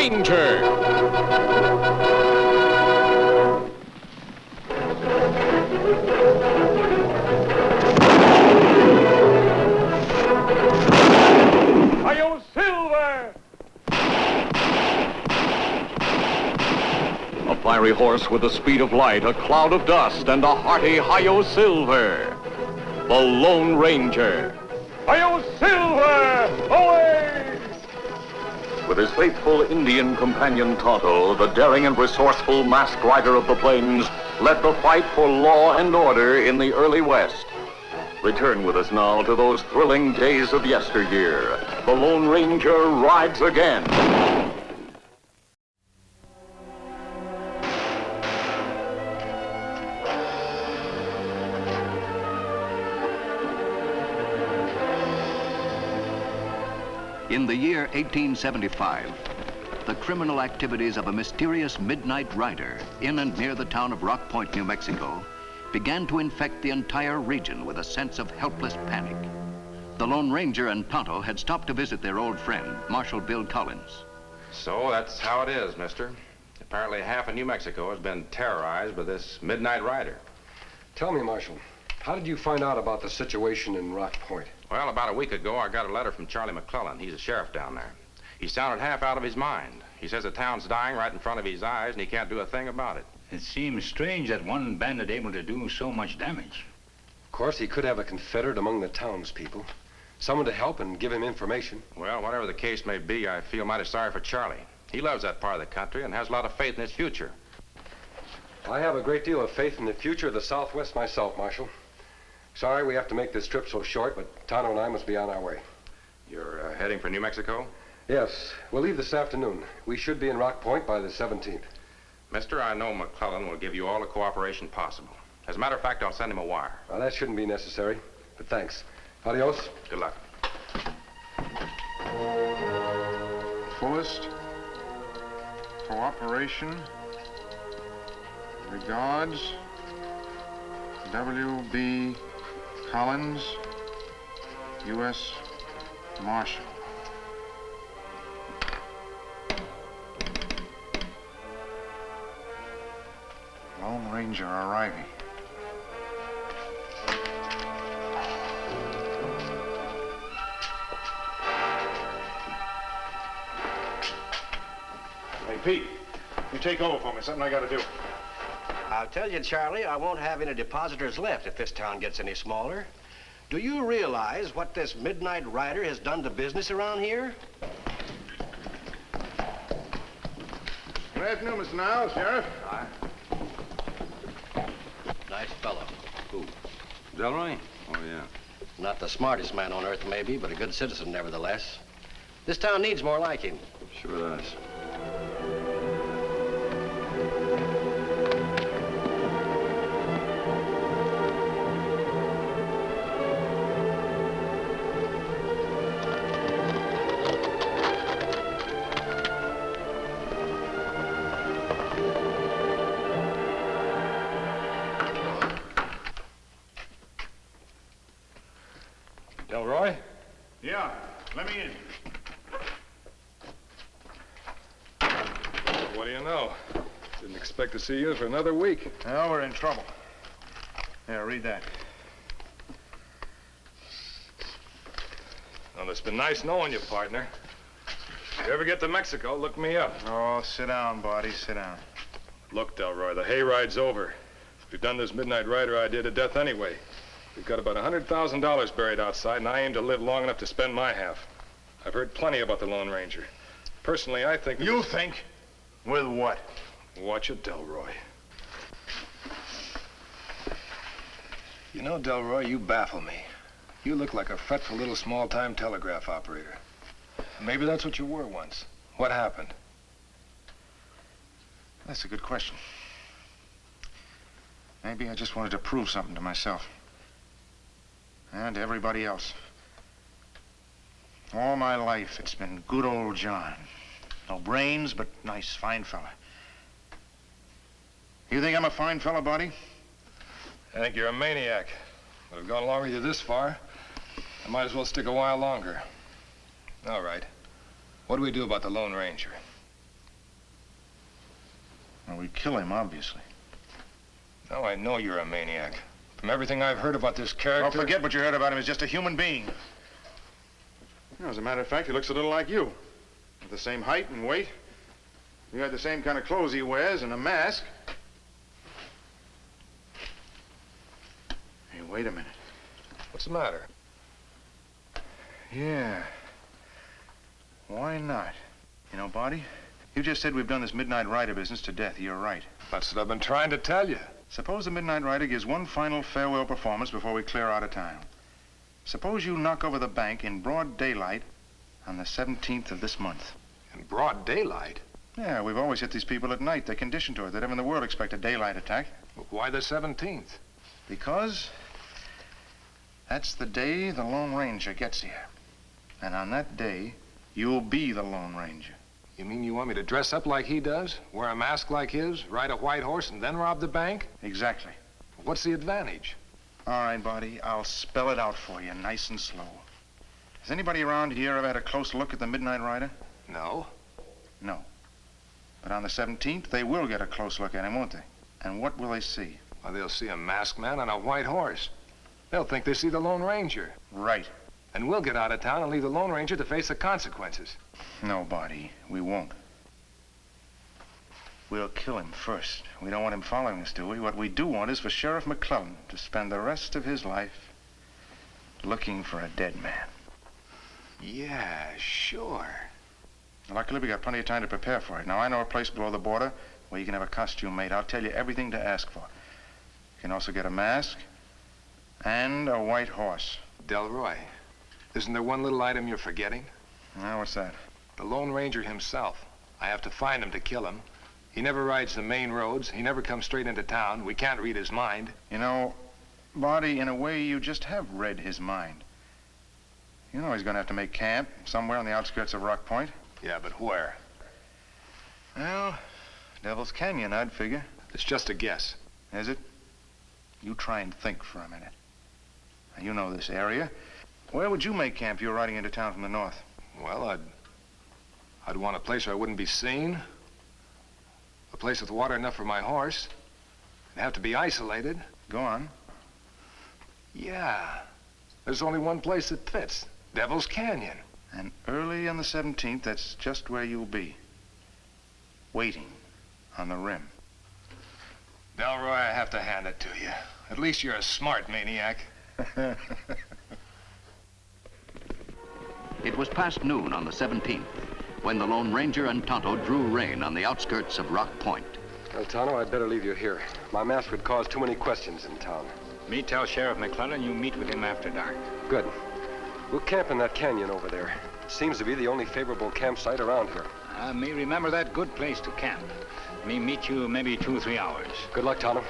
Ranger. A fiery horse with the speed of light, a cloud of dust, and a hearty Hi-Yo Silver. The Lone Ranger. Hi-Yo Silver! Away! With his faithful Indian companion Tonto, the daring and resourceful masked rider of the plains led the fight for law and order in the early West. Return with us now to those thrilling days of yesteryear. The Lone Ranger rides again. In the year 1875, the criminal activities of a mysterious midnight rider in and near the town of Rock Point, New Mexico, began to infect the entire region with a sense of helpless panic. The Lone Ranger and Tonto had stopped to visit their old friend, Marshal Bill Collins. So that's how it is, mister. Apparently half of New Mexico has been terrorized by this midnight rider. Tell me, Marshal, how did you find out about the situation in Rock Point? Well, about a week ago, I got a letter from Charlie McClellan. He's a sheriff down there. He sounded half out of his mind. He says the town's dying right in front of his eyes, and he can't do a thing about it. It seems strange that one bandit able to do so much damage. Of course, he could have a confederate among the townspeople. Someone to help and give him information. Well, whatever the case may be, I feel mighty sorry for Charlie. He loves that part of the country and has a lot of faith in its future. I have a great deal of faith in the future of the Southwest myself, Marshal. Sorry we have to make this trip so short, but Tonto and I must be on our way. You're heading for New Mexico? Yes, we'll leave this afternoon. We should be in Rock Point by the 17th. Mister, I know McClellan will give you all the cooperation possible. As a matter of fact, I'll send him a wire. Well, that shouldn't be necessary, but thanks. Adios. Good luck. Fullest cooperation. Regards, W.B. Collins, U.S. Marshal. Lone Ranger arriving. Hey, Pete, you take over for me. Something I gotta do. I'll tell you, Charlie, I won't have any depositors left if this town gets any smaller. Do you realize what this midnight rider has done to business around here? Good afternoon, Mr. Niles, Sheriff. Hi. Nice fellow. Who? Delroy? Oh, yeah. Not the smartest man on earth, maybe, but a good citizen, nevertheless. This town needs more like him. Sure does. Delroy? Yeah, let me in. What do you know? Didn't expect to see you for another week. Well, we're in trouble. Here, read that. Well, it's been nice knowing you, partner. If you ever get to Mexico, look me up. Oh, sit down, Barty, sit down. Look, Delroy, the hayride's over. We've done this midnight rider idea to death anyway. We've got about $100,000 buried outside, and I aim to live long enough to spend my half. I've heard plenty about the Lone Ranger. Personally, I think... You think? With what? Watch it, Delroy. You know, Delroy, you baffle me. You look like a fretful little small-time telegraph operator. Maybe that's what you were once. What happened? That's a good question. Maybe I just wanted to prove something to myself. And to everybody else. All my life, it's been good old John. No brains, but nice, fine fella. You think I'm a fine fella, Buddy? I think you're a maniac. But I've gone along with you this far. I might as well stick a while longer. All right. What do we do about the Lone Ranger? Well, we kill him, obviously. Now I know you're a maniac. From everything I've heard about this character... Well, forget what you heard about him. He's just a human being. You know, as a matter of fact, he looks a little like you. With the same height and weight. You got the same kind of clothes he wears and a mask. Hey, wait a minute. What's the matter? Yeah. Why not? You know, Barty, you just said we've done this Midnight Rider business to death. You're right. That's what I've been trying to tell you. Suppose the Midnight Rider gives one final farewell performance before we clear out of town. Suppose you knock over the bank in broad daylight on the 17th of this month. In broad daylight? Yeah, we've always hit these people at night. They're conditioned to it. They'd never in the world expect a daylight attack. Why the 17th? Because that's the day the Lone Ranger gets here. And on that day, you'll be the Lone Ranger. You mean you want me to dress up like he does, wear a mask like his, ride a white horse, and then rob the bank? Exactly. What's the advantage? All right, Barty, I'll spell it out for you, nice and slow. Has anybody around here ever had a close look at the Midnight Rider? No. No. But on the 17th, they will get a close look at him, won't they? And what will they see? Well, they'll see a masked man on a white horse. They'll think they see the Lone Ranger. Right. And we'll get out of town and leave the Lone Ranger to face the consequences. No, Barty, we won't. We'll kill him first. We don't want him following us, do we? What we do want is for Sheriff McClellan to spend the rest of his life looking for a dead man. Yeah, sure. Luckily, we got plenty of time to prepare for it. Now, I know a place below the border where you can have a costume made. I'll tell you everything to ask for. You can also get a mask and a white horse. Delroy, isn't there one little item you're forgetting? Now, what's that? The Lone Ranger himself. I have to find him to kill him. He never rides the main roads. He never comes straight into town. We can't read his mind. You know, Barty, in a way, you just have read his mind. You know he's going to have to make camp somewhere on the outskirts of Rock Point. Yeah, but where? Well, Devil's Canyon, I'd figure. It's just a guess. Is it? You try and think for a minute. Now, you know this area. Where would you make camp if you were riding into town from the north? Well, I'd want a place where I wouldn't be seen. A place with water enough for my horse. It'd have to be isolated. Go on. Yeah. There's only one place that fits. Devil's Canyon. And early on the 17th, that's just where you'll be. Waiting on the rim. Delroy, I have to hand it to you. At least you're a smart maniac. It was past noon on the 17th when the Lone Ranger and Tonto drew rein on the outskirts of Rock Point. Well, Tonto, I'd better leave you here. My mask would cause too many questions in town. Me tell Sheriff McClellan you meet with him after dark. Good. We'll camp in that canyon over there. Seems to be the only favorable campsite around here. Me remember that good place to camp. Me meet you maybe 2-3 hours. Good luck, Tonto.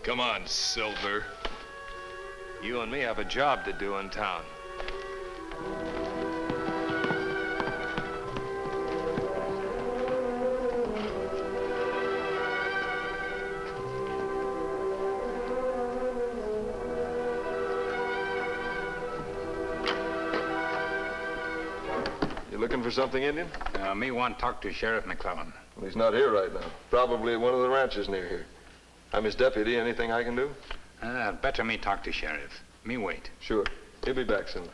Come on, Silver. You and me have a job to do in town. You looking for something, Indian? Me want talk to Sheriff McClellan. Well, he's not here right now. Probably at one of the ranches near here. I'm his deputy. Anything I can do? Better me talk to Sheriff. Me wait. Sure. He'll be back soon.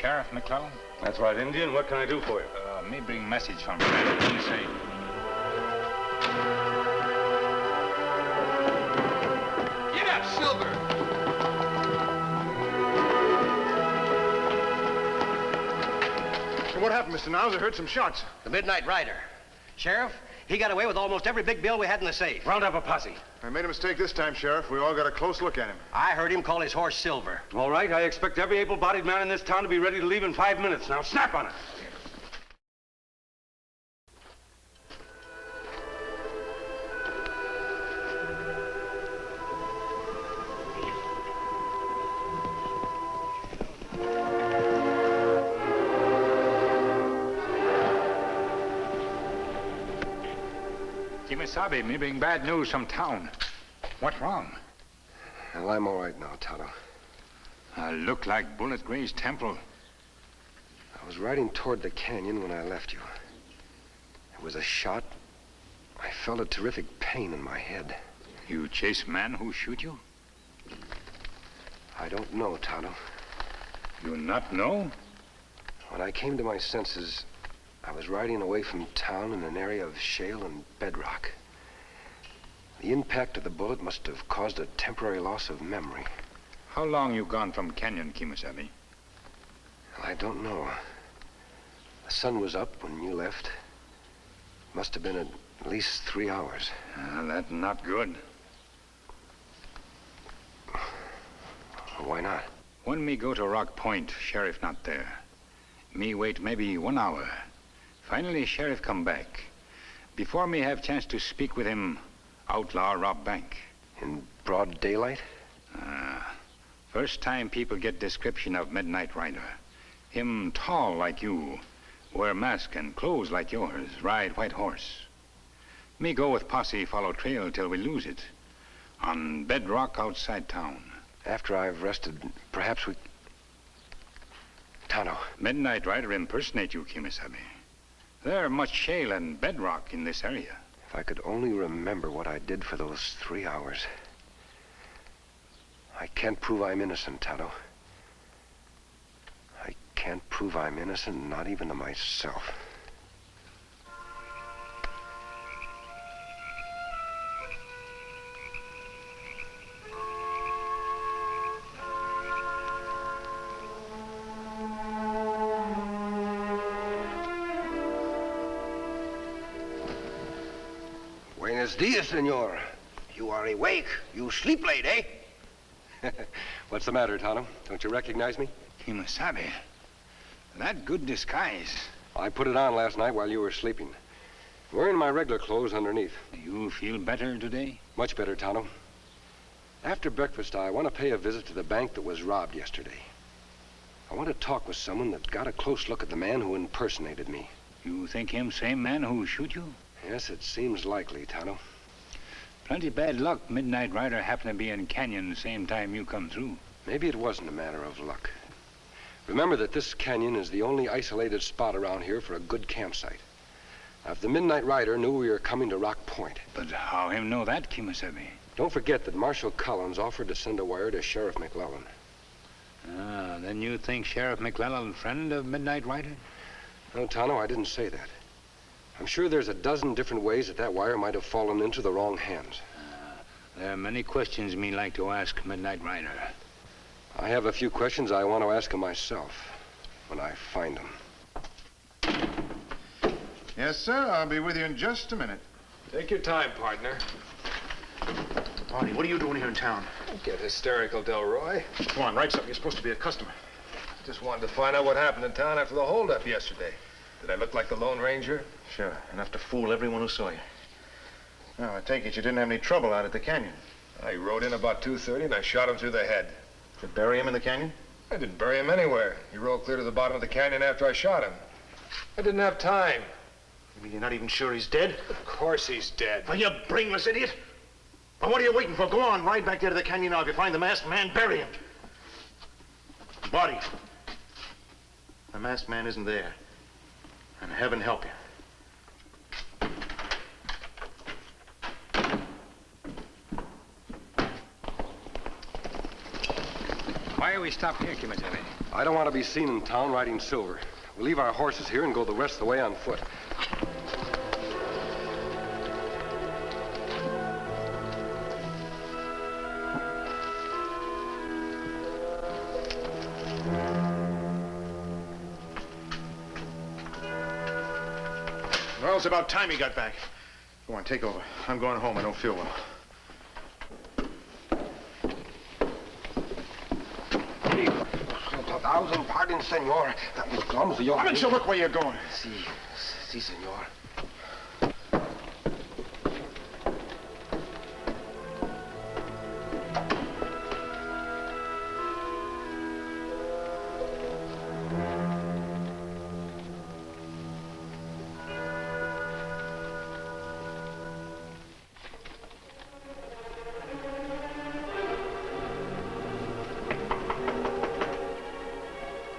Sheriff McClellan? That's right, Indian. What can I do for you? Me bring message from Bryant. What do you say? Get up, Silver! What happened, Mr. Niles? I heard some shots. The Midnight Rider. Sheriff, he got away with almost every big bill we had in the safe. Round up a posse. I made a mistake this time, Sheriff. We all got a close look at him. I heard him call his horse Silver. All right, I expect every able-bodied man in this town to be ready to leave in 5 minutes. Now, snap on it. Kemo Sabe, me bring bad news from town. What's wrong? Well, I'm all right now, Tonto. Look like Bullet Gray's temple. I was riding toward the canyon when I left you. It was a shot. I felt a terrific pain in my head. You chase man who shoot you? I don't know, Tonto. You not know? When I came to my senses, I was riding away from town in an area of shale and bedrock. The impact of the bullet must have caused a temporary loss of memory. How long you gone from canyon, Kemo Sabe? I don't know. The sun was up when you left. Must have been at least 3 hours. That's not good. Why not? When me go to Rock Point, sheriff not there. Me wait maybe 1 hour. Finally, sheriff come back. Before me have chance to speak with him, outlaw rob bank. In broad daylight? First time people get description of Midnight Rider. Him tall like you, wear mask and clothes like yours, ride white horse. Me go with posse, follow trail till we lose it. On bedrock outside town. After I've rested, perhaps we... Tonto. Midnight Rider impersonate you, Kemo Sabe. There much shale and bedrock in this area. If I could only remember what I did for those 3 hours. I can't prove I'm innocent, Tonto. I can't prove I'm innocent, not even to myself. Buenos dias, senor. You are awake. You sleep late, eh? What's the matter, Tonto? Don't you recognize me? Kemo Sabe, that good disguise. I put it on last night while you were sleeping. Wearing my regular clothes underneath. You feel better today? Much better, Tonto. After breakfast, I want to pay a visit to the bank that was robbed yesterday. I want to talk with someone that got a close look at the man who impersonated me. You think him same man who shoot you? Yes, it seems likely, Tonto. Plenty bad luck Midnight Rider happened to be in canyon the same time you come through. Maybe it wasn't a matter of luck. Remember that this canyon is the only isolated spot around here for a good campsite. Now, if the Midnight Rider knew we were coming to Rock Point... But how him know that, Kemo Sabe? Don't forget that Marshal Collins offered to send a wire to Sheriff McClellan. Then you think Sheriff McClellan friend of Midnight Rider? No, Tonto, I didn't say that. I'm sure there's a dozen different ways that wire might have fallen into the wrong hands. There are many questions me like to ask Midnight Rider. I have a few questions I want to ask him myself when I find him. Yes, sir. I'll be with you in just a minute. Take your time, partner. Barney, what are you doing here in town? Don't get hysterical, Delroy. Come on, write something. You're supposed to be a customer. Just wanted to find out what happened in town after the holdup yesterday. Did I look like the Lone Ranger? Sure. Enough to fool everyone who saw you. Now, I take it you didn't have any trouble out at the canyon. I rode in about 2:30 and I shot him through the head. Did you bury him in the canyon? I didn't bury him anywhere. He rolled clear to the bottom of the canyon after I shot him. I didn't have time. You mean you're not even sure he's dead? Of course he's dead. Oh, you brainless idiot! Well, what are you waiting for? Go on, ride back there to the canyon now. If you find the masked man, bury him. Body. The masked man isn't there. And heaven help you. Why are we stopped here, Kemo Sabe? I don't want to be seen in town riding silver. We'll leave our horses here and go the rest of the way on foot. Well, it's about time he got back. Go on, take over. I'm going home. I don't feel well. 1,000 pardons, senor. That was clumsy. Come in, look where you're going. Si, senor.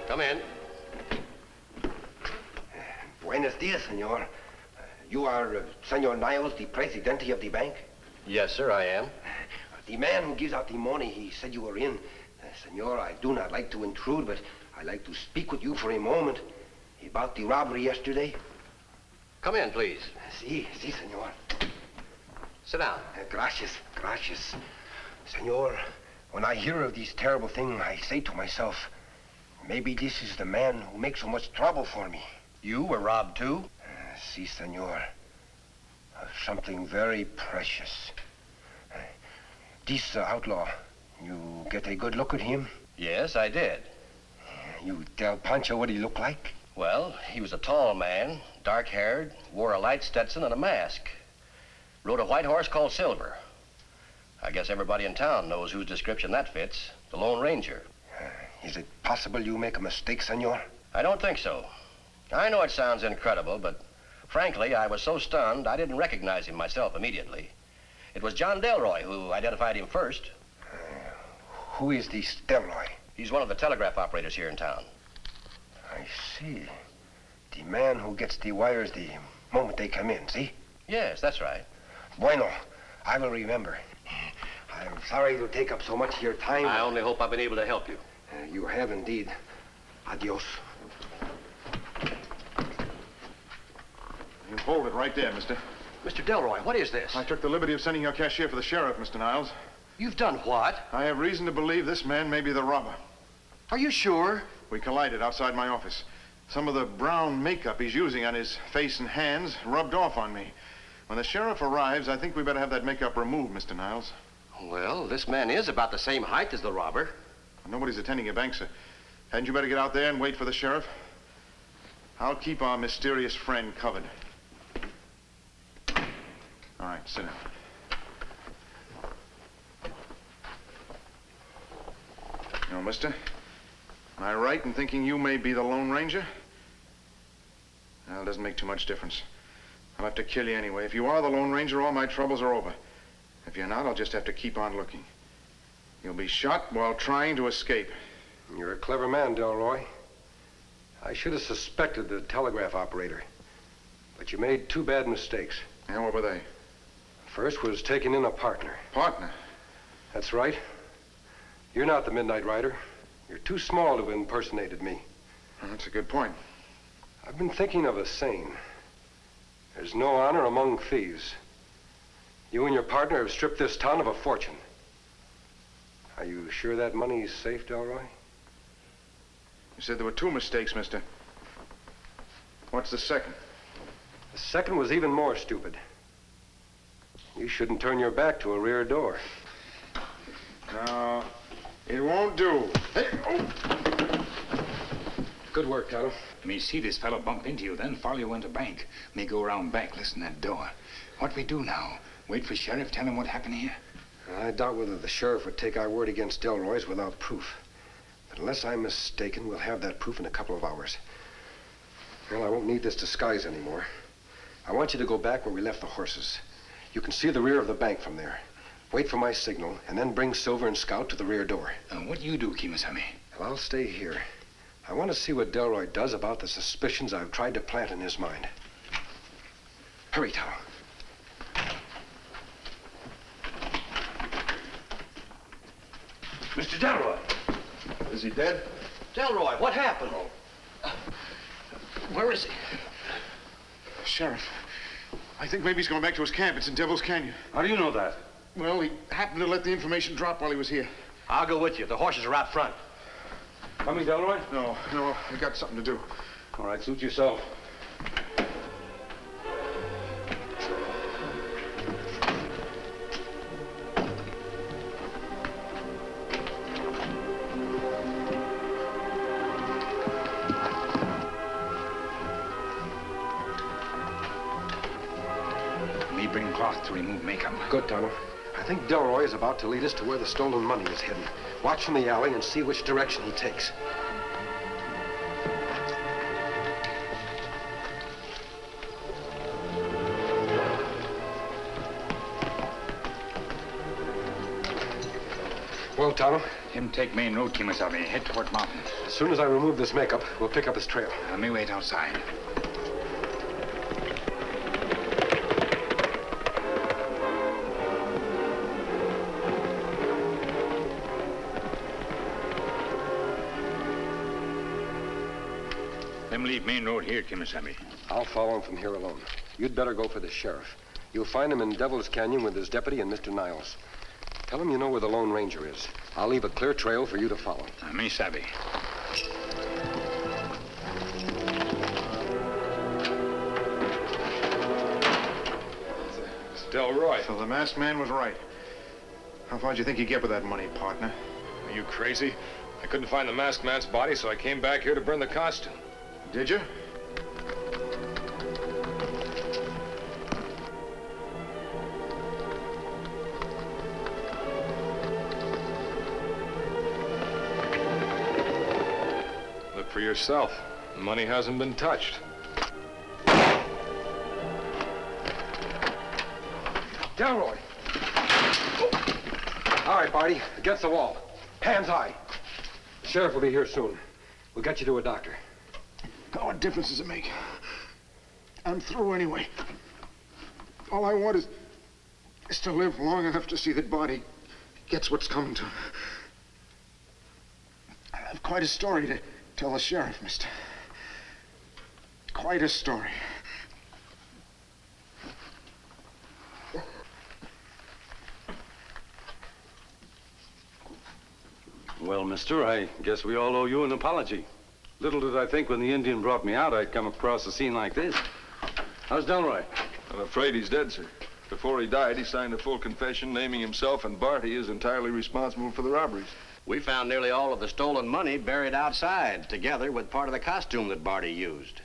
Come in. Buenos dias, senor. You are Senor Niles, the presidente of the bank? Yes, sir, I am. The man who gives out the money, he said you were in. Senor, I do not like to intrude, but I'd like to speak with you for a moment about the robbery yesterday. Come in, please. Si, senor. Sit down. Gracias. Senor, when I hear of this terrible thing, I say to myself, maybe this is the man who makes so much trouble for me. You were robbed, too? Si, senor. Of something very precious. This outlaw, you get a good look at him? Yes, I did. You tell Pancho what he looked like? Well, he was a tall man, dark-haired, wore a light Stetson and a mask. Rode a white horse called Silver. I guess everybody in town knows whose description that fits. The Lone Ranger. Is it possible you make a mistake, senor? I don't think so. I know it sounds incredible, but frankly, I was so stunned I didn't recognize him myself immediately. It was John Delroy who identified him first. Who is this Delroy? He's one of the telegraph operators here in town. I see. The man who gets the wires the moment they come in, see? Yes, that's right. Bueno, I will remember. I'm sorry to take up so much of your time. I only hope I've been able to help you. You have indeed. Adios. You hold it right there, mister. Mr. Delroy, what is this? I took the liberty of sending your cashier for the sheriff, Mr. Niles. You've done what? I have reason to believe this man may be the robber. Are you sure? We collided outside my office. Some of the brown makeup he's using on his face and hands rubbed off on me. When the sheriff arrives, I think we better have that makeup removed, Mr. Niles. Well, this man is about the same height as the robber. Nobody's attending your bank, sir. Hadn't you better get out there and wait for the sheriff? I'll keep our mysterious friend covered. All right, sit down. You know, mister, am I right in thinking you may be the Lone Ranger? Well, it doesn't make too much difference. I'll have to kill you anyway. If you are the Lone Ranger, all my troubles are over. If you're not, I'll just have to keep on looking. You'll be shot while trying to escape. You're a clever man, Delroy. I should have suspected the telegraph operator. But you made two bad mistakes. And what were they? First was taking in a partner. Partner? That's right. You're not the Midnight Rider. You're too small to have impersonated me. Well, that's a good point. I've been thinking of a saying. There's no honor among thieves. You and your partner have stripped this town of a fortune. Are you sure that money's safe, Delroy? You said there were two mistakes, mister. What's the second? The second was even more stupid. You shouldn't turn your back to a rear door. No, it won't do. Hey, oh. Good work, Tonto. Me see this fellow bump into you, then follow you into bank. Me go around back, listen that door. What we do now? Wait for sheriff, tell him what happened here? I doubt whether the sheriff would take our word against Delroy's without proof. But unless I'm mistaken, we'll have that proof in a couple of hours. Well, I won't need this disguise anymore. I want you to go back where we left the horses. You can see the rear of the bank from there. Wait for my signal, and then bring Silver and Scout to the rear door. What do you do, Kemo Sabe? Well, I'll stay here. I want to see what Delroy does about the suspicions I've tried to plant in his mind. Hurry, Tonto. Mr. Delroy. Is he dead? Delroy, what happened? Where is he? Sheriff, I think maybe he's going back to his camp. It's in Devil's Canyon. How do you know that? Well, he happened to let the information drop while he was here. I'll go with you. The horses are out front. Coming, Delroy? No, I got something to do. All right, suit yourself. Me bring cloth to remove makeup. Good, Tonto. I think Delroy is about to lead us to where the stolen money is hidden. Watch from the alley and see which direction he takes. Well, Tonto? Him take main road, Kemo Sabe. Head toward mountain. As soon as I remove this makeup, we'll pick up his trail. Me wait outside. Them leave main road here, Kemo Sabe. I'll follow him from here alone. You'd better go for the sheriff. You'll find him in Devil's Canyon with his deputy and Mr. Niles. Tell him you know where the Lone Ranger is. I'll leave a clear trail for you to follow. Me Sabe. It's Delroy. So the masked man was right. How far do you think you get with that money, partner? Are you crazy? I couldn't find the masked man's body, so I came back here to burn the costume. Did you? Look for yourself. The money hasn't been touched. Delroy! All right, Barty. Against the wall. Hands high. The sheriff will be here soon. We'll get you to a doctor. What difference does it make? I'm through anyway. All I want is to live long enough to see that Barty gets what's coming to him. I have quite a story to tell the sheriff, mister. Quite a story. Well, mister, I guess we all owe you an apology. Little did I think when the Indian brought me out, I'd come across a scene like this. How's Delroy? I'm afraid he's dead, sir. Before he died, he signed a full confession naming himself and Barty as entirely responsible for the robberies. We found nearly all of the stolen money buried outside, together with part of the costume that Barty used.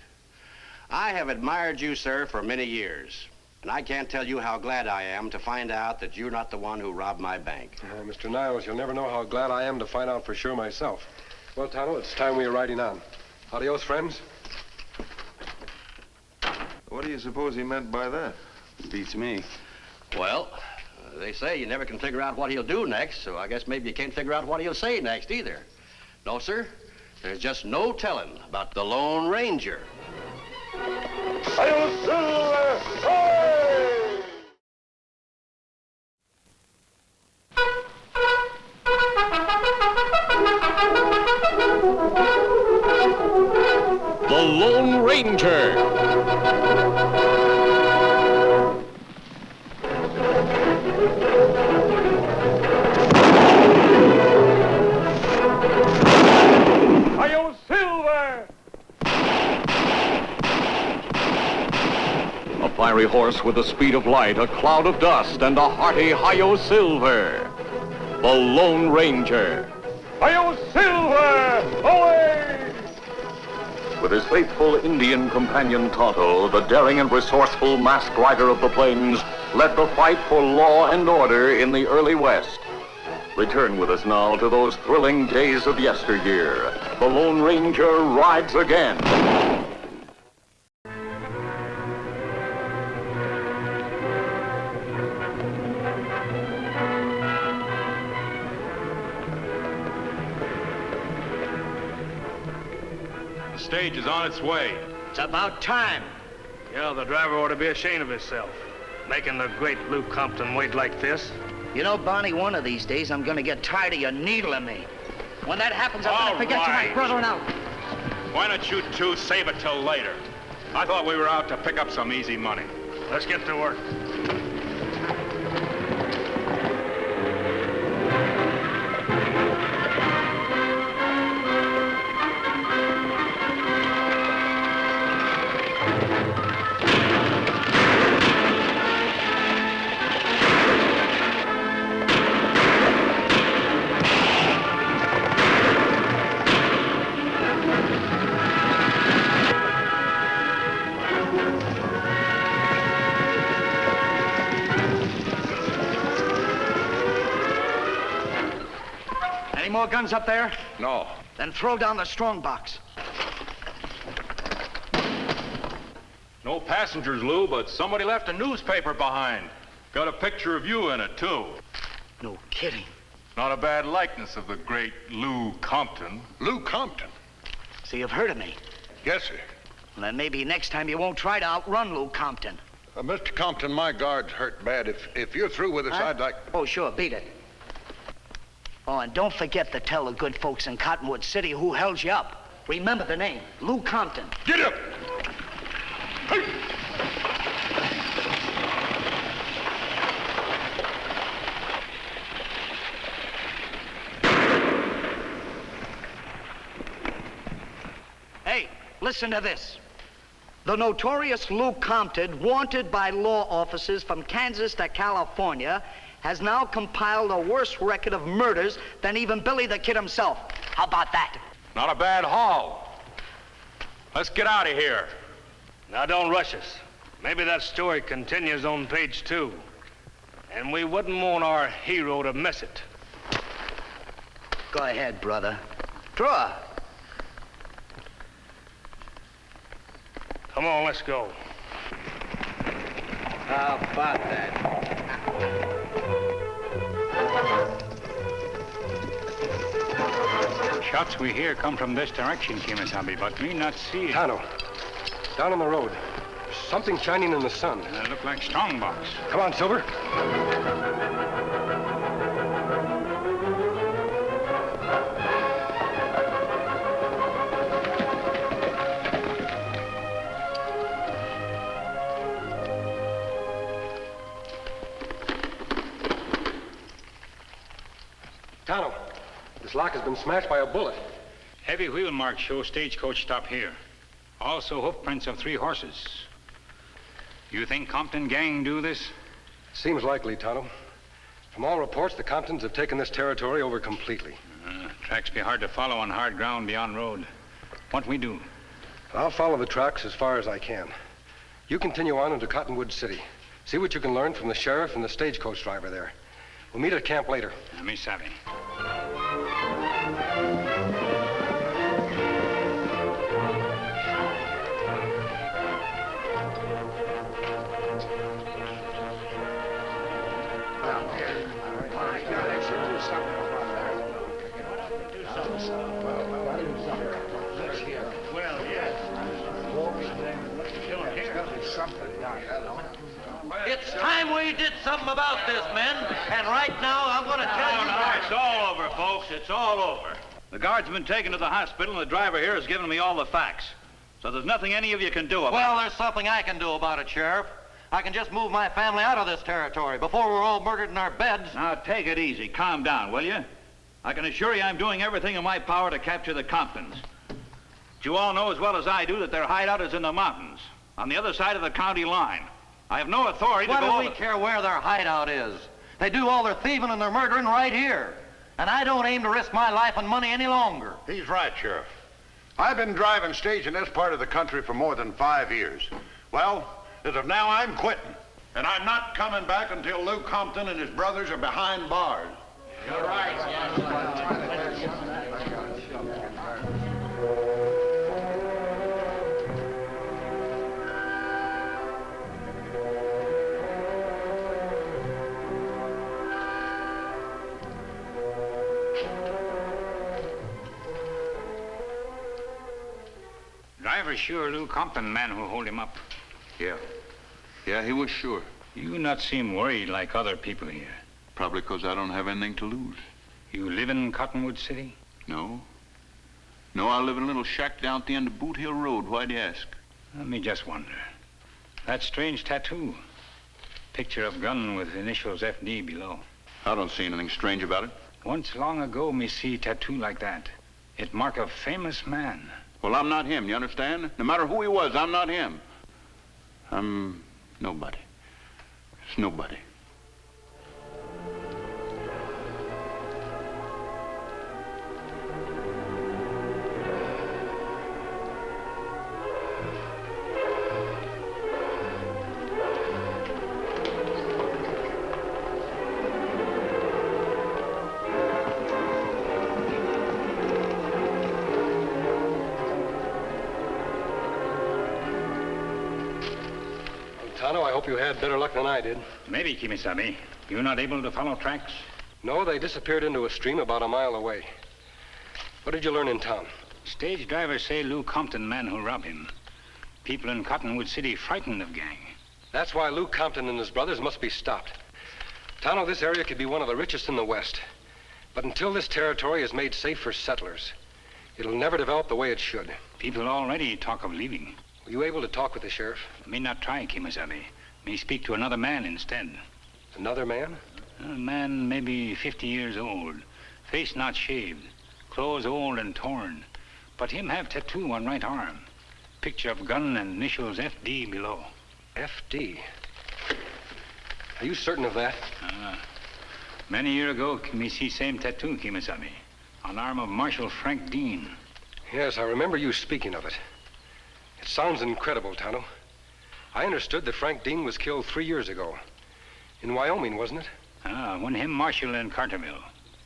I have admired you, sir, for many years. And I can't tell you how glad I am to find out that you're not the one who robbed my bank. Mr. Niles, you'll never know how glad I am to find out for sure myself. Well, Tonto, it's time we were riding on. Adios, friends. What do you suppose he meant by that? Beats me. Well, they say you never can figure out what he'll do next, so I guess maybe you can't figure out what he'll say next either. No, sir. There's just no telling about the Lone Ranger. Hail Silver! The Lone Ranger. Hail Silver! A fiery horse with the speed of light, a cloud of dust, and a hearty hi-yo Silver. The Lone Ranger. Hail Silver! Away! With his faithful Indian companion Tonto, the daring and resourceful masked rider of the plains led the fight for law and order in the early West. Return with us now to those thrilling days of yesteryear. The Lone Ranger rides again. The stage is on its way. It's about time. Yeah, the driver ought to be ashamed of himself. Making the great Lou Compton wait like this. You know, Bonnie, one of these days I'm gonna get tired of you needling me. When that happens, I'm going to forget you, my brother, and out. Why don't you two save it till later? I thought we were out to pick up some easy money. Let's get to work. Any more guns up there? No. Then throw down the strong box. No passengers, Lou, but somebody left a newspaper behind. Got a picture of you in it, too. No kidding. Not a bad likeness of the great Lou Compton. Lou Compton? So you've heard of me? Yes, sir. Well, then maybe next time you won't try to outrun Lou Compton. Mr. Compton, my guard's hurt bad. If you're through with us, Huh? I'd like... Oh, sure, beat it. Oh, and don't forget to tell the good folks in Cottonwood City who held you up. Remember the name, Lou Compton. Get up! Hey! Hey, listen to this. The notorious Lou Compton, wanted by law officers from Kansas to California, has now compiled a worse record of murders than even Billy the Kid himself. How about that? Not a bad haul. Let's get out of here. Now, don't rush us. Maybe that story continues on page 2. And we wouldn't want our hero to miss it. Go ahead, brother. Draw. Come on, let's go. How about that? Shots we hear come from this direction, Kemo Sabe, but me not see it. Tonto, down on the road. Something shining in the sun. That look like strongbox. Come on, Silver. Tonto, this lock has been smashed by a bullet. Heavy wheel marks show Stagecoach stop here. Also hoof prints of 3 horses. You think Compton gang do this? Seems likely, Tonto. From all reports, the Comptons have taken this territory over completely. Tracks be hard to follow on hard ground beyond road. What we do? I'll follow the tracks as far as I can. You continue on into Cottonwood City. See what you can learn from the sheriff and the stagecoach driver there. We'll meet at camp later. Me savvy. It's time we did something about this, men. And right now, I'm going to tell you... It's all over, folks. It's all over. The guard's been taken to the hospital, and the driver here has given me all the facts. So there's nothing any of you can do about it. Well, there's something I can do about it, Sheriff. I can just move my family out of this territory before we're all murdered in our beds. Now, take it easy. Calm down, will you? I can assure you I'm doing everything in my power to capture the Comptons. But you all know as well as I do that their hideout is in the mountains, on the other side of the county line. I have no authority to go... What do we care where their hideout is? They do all their thieving and their murdering right here. And I don't aim to risk my life and money any longer. He's right, Sheriff. I've been driving stage in this part of the country for more than 5 years. Well, as of now, I'm quitting. And I'm not coming back until Lou Compton and his brothers are behind bars. You're right. Driver sure Lou Compton man who hold him up. Yeah. Yeah, he was sure. You not seem worried like other people here. Probably because I don't have anything to lose. You live in Cottonwood City? No. No, I live in a little shack down at the end of Boot Hill Road. Why'd you ask? Let me just wonder. That strange tattoo. Picture of gun with initials FD below. I don't see anything strange about it. Once long ago, me see tattoo like that. It mark a famous man. Well, I'm not him, you understand? No matter who he was, I'm not him. I'm nobody. It's nobody. Tonto, I hope you had better luck than I did. Maybe, Kemo Sabe. You not able to follow tracks? No, they disappeared into a stream about a mile away. What did you learn in town? Stage driver say Lou Compton man who robbed him. People in Cottonwood City frightened of gang. That's why Lou Compton and his brothers must be stopped. Tonto, this area could be one of the richest in the West. But until this territory is made safe for settlers, it'll never develop the way it should. People already talk of leaving. Were you able to talk with the sheriff? Me not try, Kemo Sabe. Me speak to another man instead. Another man? A man maybe 50 years old. Face not shaved. Clothes old and torn. But him have tattoo on right arm. Picture of gun and initials FD below. FD? Are you certain of that? Many year ago, me see same tattoo, Kemo Sabe. On arm of Marshal Frank Dean. Yes, I remember you speaking of it. It sounds incredible, Tonto. I understood that Frank Dean was killed 3 years ago. In Wyoming, wasn't it? When him marshal in Carterville.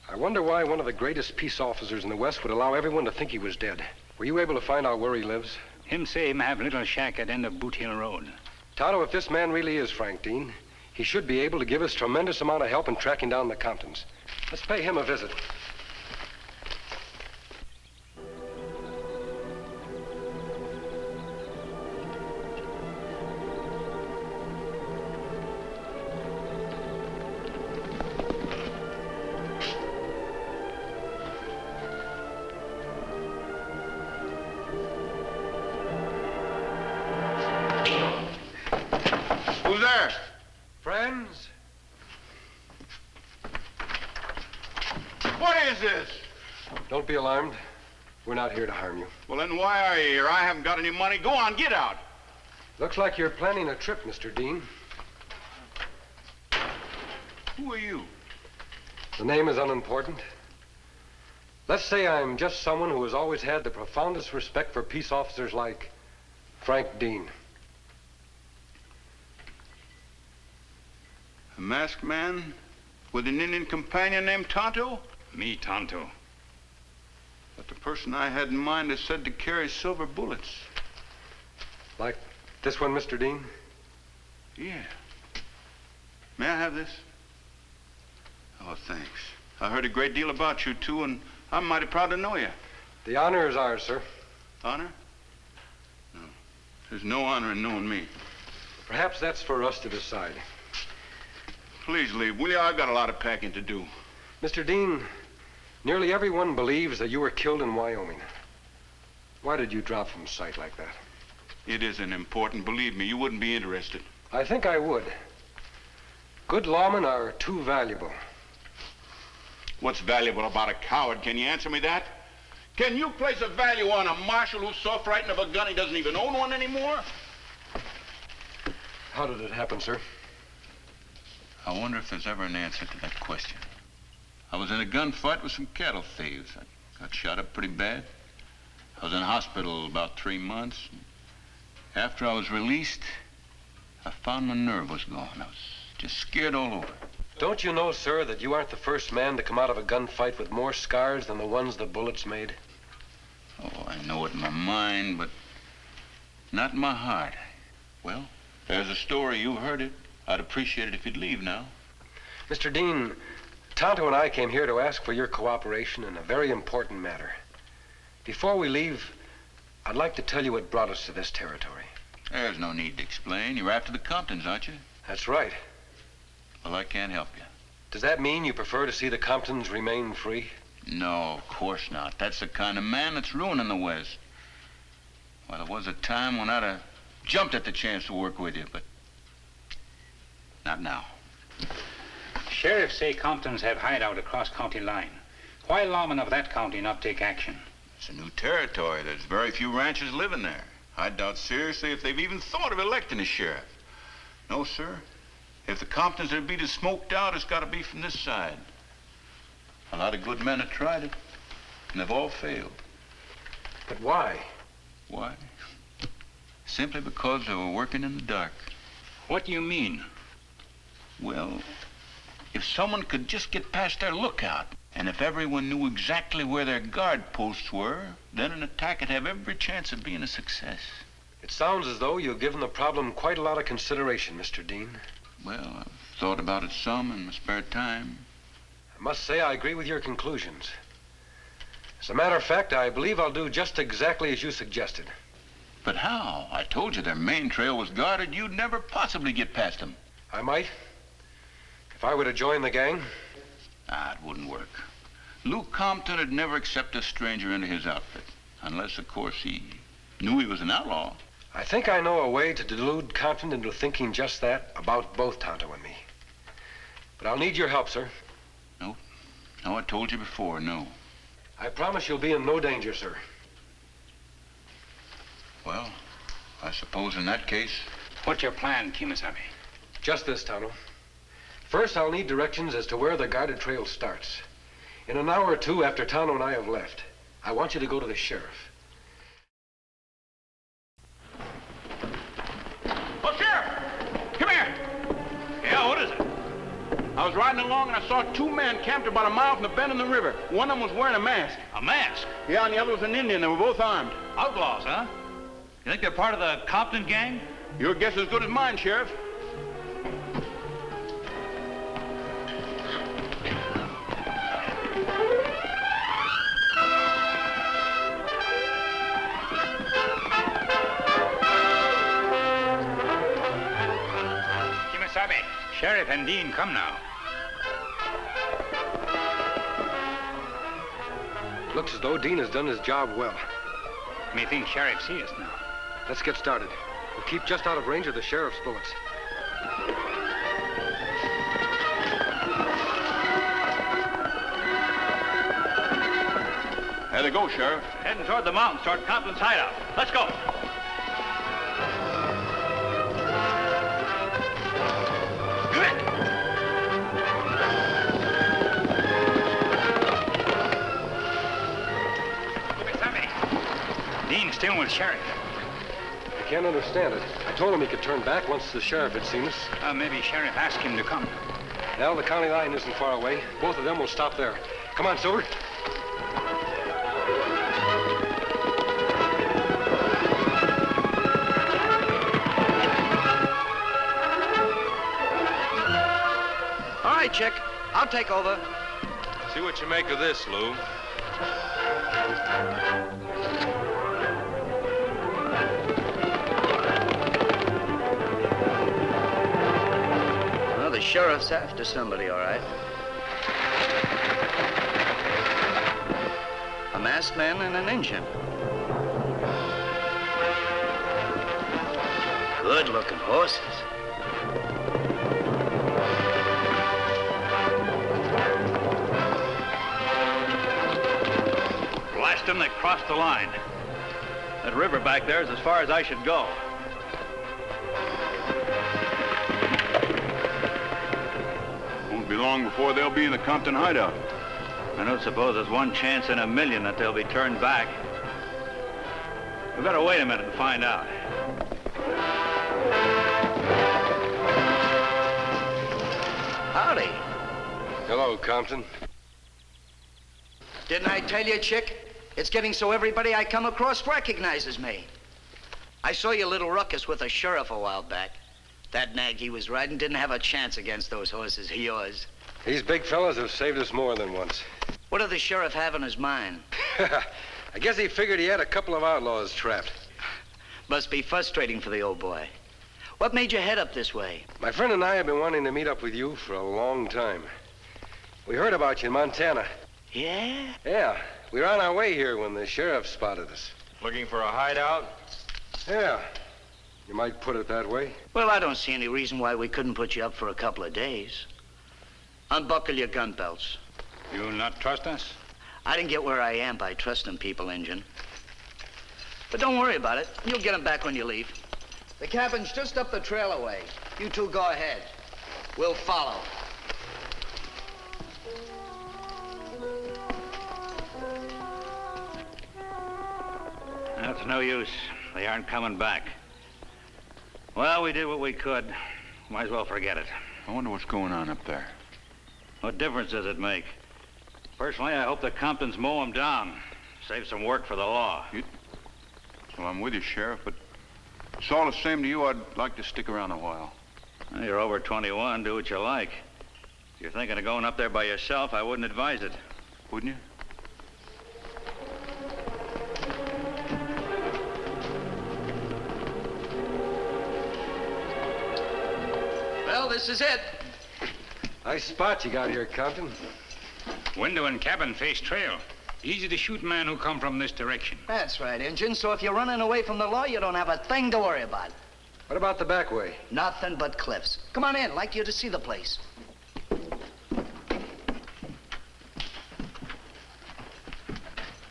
I wonder why one of the greatest peace officers in the West would allow everyone to think he was dead. Were you able to find out where he lives? Him say him have little shack at end of Boot Hill Road. Tonto, if this man really is Frank Dean, he should be able to give us tremendous amount of help in tracking down the Comptons. Let's pay him a visit. Who's there? Friends? What is this? Don't be alarmed. We're not here to harm you. Well, then why are you here? I haven't got any money. Go on, get out. Looks like you're planning a trip, Mr. Dean. Who are you? The name is unimportant. Let's say I'm just someone who has always had the profoundest respect for peace officers like Frank Dean. A masked man with an Indian companion named Tonto? Me, Tonto. But the person I had in mind is said to carry silver bullets. Like this one, Mr. Dean? Yeah. May I have this? Oh, thanks. I heard a great deal about you two, and I'm mighty proud to know you. The honor is ours, sir. Honor? No. There's no honor in knowing me. Perhaps that's for us to decide. Please leave, will you? I've got a lot of packing to do. Mr. Dean, nearly everyone believes that you were killed in Wyoming. Why did you drop from sight like that? It isn't important. Believe me, you wouldn't be interested. I think I would. Good lawmen are too valuable. What's valuable about a coward? Can you answer me that? Can you place a value on a marshal who's so frightened of a gun he doesn't even own one anymore? How did it happen, sir? I wonder if there's ever an answer to that question. I was in a gunfight with some cattle thieves. I got shot up pretty bad. I was in hospital about 3 months. After I was released, I found my nerve was gone. I was just scared all over. Don't you know, sir, that you aren't the first man to come out of a gunfight with more scars than the ones the bullets made? Oh, I know it in my mind, but not in my heart. Well, there's a story. You've heard it. I'd appreciate it if you'd leave now. Mr. Dean, Tonto and I came here to ask for your cooperation in a very important matter. Before we leave, I'd like to tell you what brought us to this territory. There's no need to explain. You're after the Comptons, aren't you? That's right. Well, I can't help you. Does that mean you prefer to see the Comptons remain free? No, of course not. That's the kind of man that's ruining the West. Well, there was a time when I'd have jumped at the chance to work with you, but not now. Sheriffs say Comptons have hideout across county line. Why lawmen of that county not take action? It's a new territory. There's very few ranchers living there. I doubt seriously if they've even thought of electing a sheriff. No, sir. If the Comptons are to be smoked out, it's got to be from this side. A lot of good men have tried it, and they've all failed. But why? Why? Simply because they were working in the dark. What do you mean? Well, if someone could just get past their lookout, and if everyone knew exactly where their guard posts were, then an attack would have every chance of being a success. It sounds as though you've given the problem quite a lot of consideration, Mr. Dean. Well, I've thought about it some in my spare time. I must say I agree with your conclusions. As a matter of fact, I believe I'll do just exactly as you suggested. But how? I told you their main trail was guarded. You'd never possibly get past them. I might. If I were to join the gang. Ah, it wouldn't work. Luke Compton would never accept a stranger into his outfit. Unless, of course, he knew he was an outlaw. I think I know a way to delude Compton into thinking just that about both Tonto and me. But I'll need your help, sir. No. No, I told you before, no. I promise you'll be in no danger, sir. Well, I suppose in that case... What's your plan, Kemo Sabe? Just this, Tonto. First, I'll need directions as to where the guarded trail starts. In an hour or two after Tonto and I have left, I want you to go to the sheriff. Oh, Sheriff! Come here! Yeah, what is it? I was riding along and I saw two men camped about a mile from the bend in the river. One of them was wearing a mask. A mask? Yeah, and the other was an Indian. They were both armed. Outlaws, huh? You think they're part of the Compton gang? Your guess is as good as mine, Sheriff. Kemo Sabe, Sheriff and Dean, come now. Looks as though Dean has done his job well. Methinks Sheriff see us now. Let's get started. We'll keep just out of range of the sheriff's bullets. There they go, Sheriff. Heading toward the mountains, toward Compton's hideout. Let's go. Dean's still with Sheriff. I can't understand it. I told him he could turn back once the sheriff had seen us. Maybe Sheriff asked him to come. Well, the county line isn't far away. Both of them will stop there. Come on, Silver. All right, Chick. I'll take over. See what you make of this, Lou. Well, the sheriff's after somebody, all right. A masked man and an Injun. Good-looking horses. Blast them, they crossed the line. That river back there is as far as I should go. Won't be long before they'll be in the Compton hideout. I don't suppose there's one chance in a million that they'll be turned back. We better wait a minute and find out. Howdy. Hello, Compton. Didn't I tell you, Chick? It's getting so everybody I come across recognizes me. I saw your little ruckus with a sheriff a while back. That nag he was riding didn't have a chance against those horses of yours. These big fellas have saved us more than once. What did the sheriff have in his mind? I guess he figured he had a couple of outlaws trapped. Must be frustrating for the old boy. What made you head up this way? My friend and I have been wanting to meet up with you for a long time. We heard about you in Montana. Yeah? Yeah. We were on our way here when the sheriff spotted us. Looking for a hideout? Yeah. You might put it that way. Well, I don't see any reason why we couldn't put you up for a couple of days. Unbuckle your gun belts. You'll not trust us? I didn't get where I am by trusting people, Injun. But don't worry about it. You'll get them back when you leave. The cabin's just up the trail away. You two go ahead. We'll follow. That's no use. They aren't coming back. Well, we did what we could. Might as well forget it. I wonder what's going on up there. What difference does it make? Personally, I hope the Comptons mow them down. Save some work for the law. Well, I'm with you, Sheriff, but it's all the same to you. I'd like to stick around a while. Well, you're over 21. Do what you like. If you're thinking of going up there by yourself, I wouldn't advise it. Wouldn't you? Well, this is it. Nice spot you got here, Compton. Window and cabin face trail. Easy to shoot man who come from this direction. That's right, Injun. So if you're running away from the law, you don't have a thing to worry about. What about the back way? Nothing but cliffs. Come on in. I'd like you to see the place.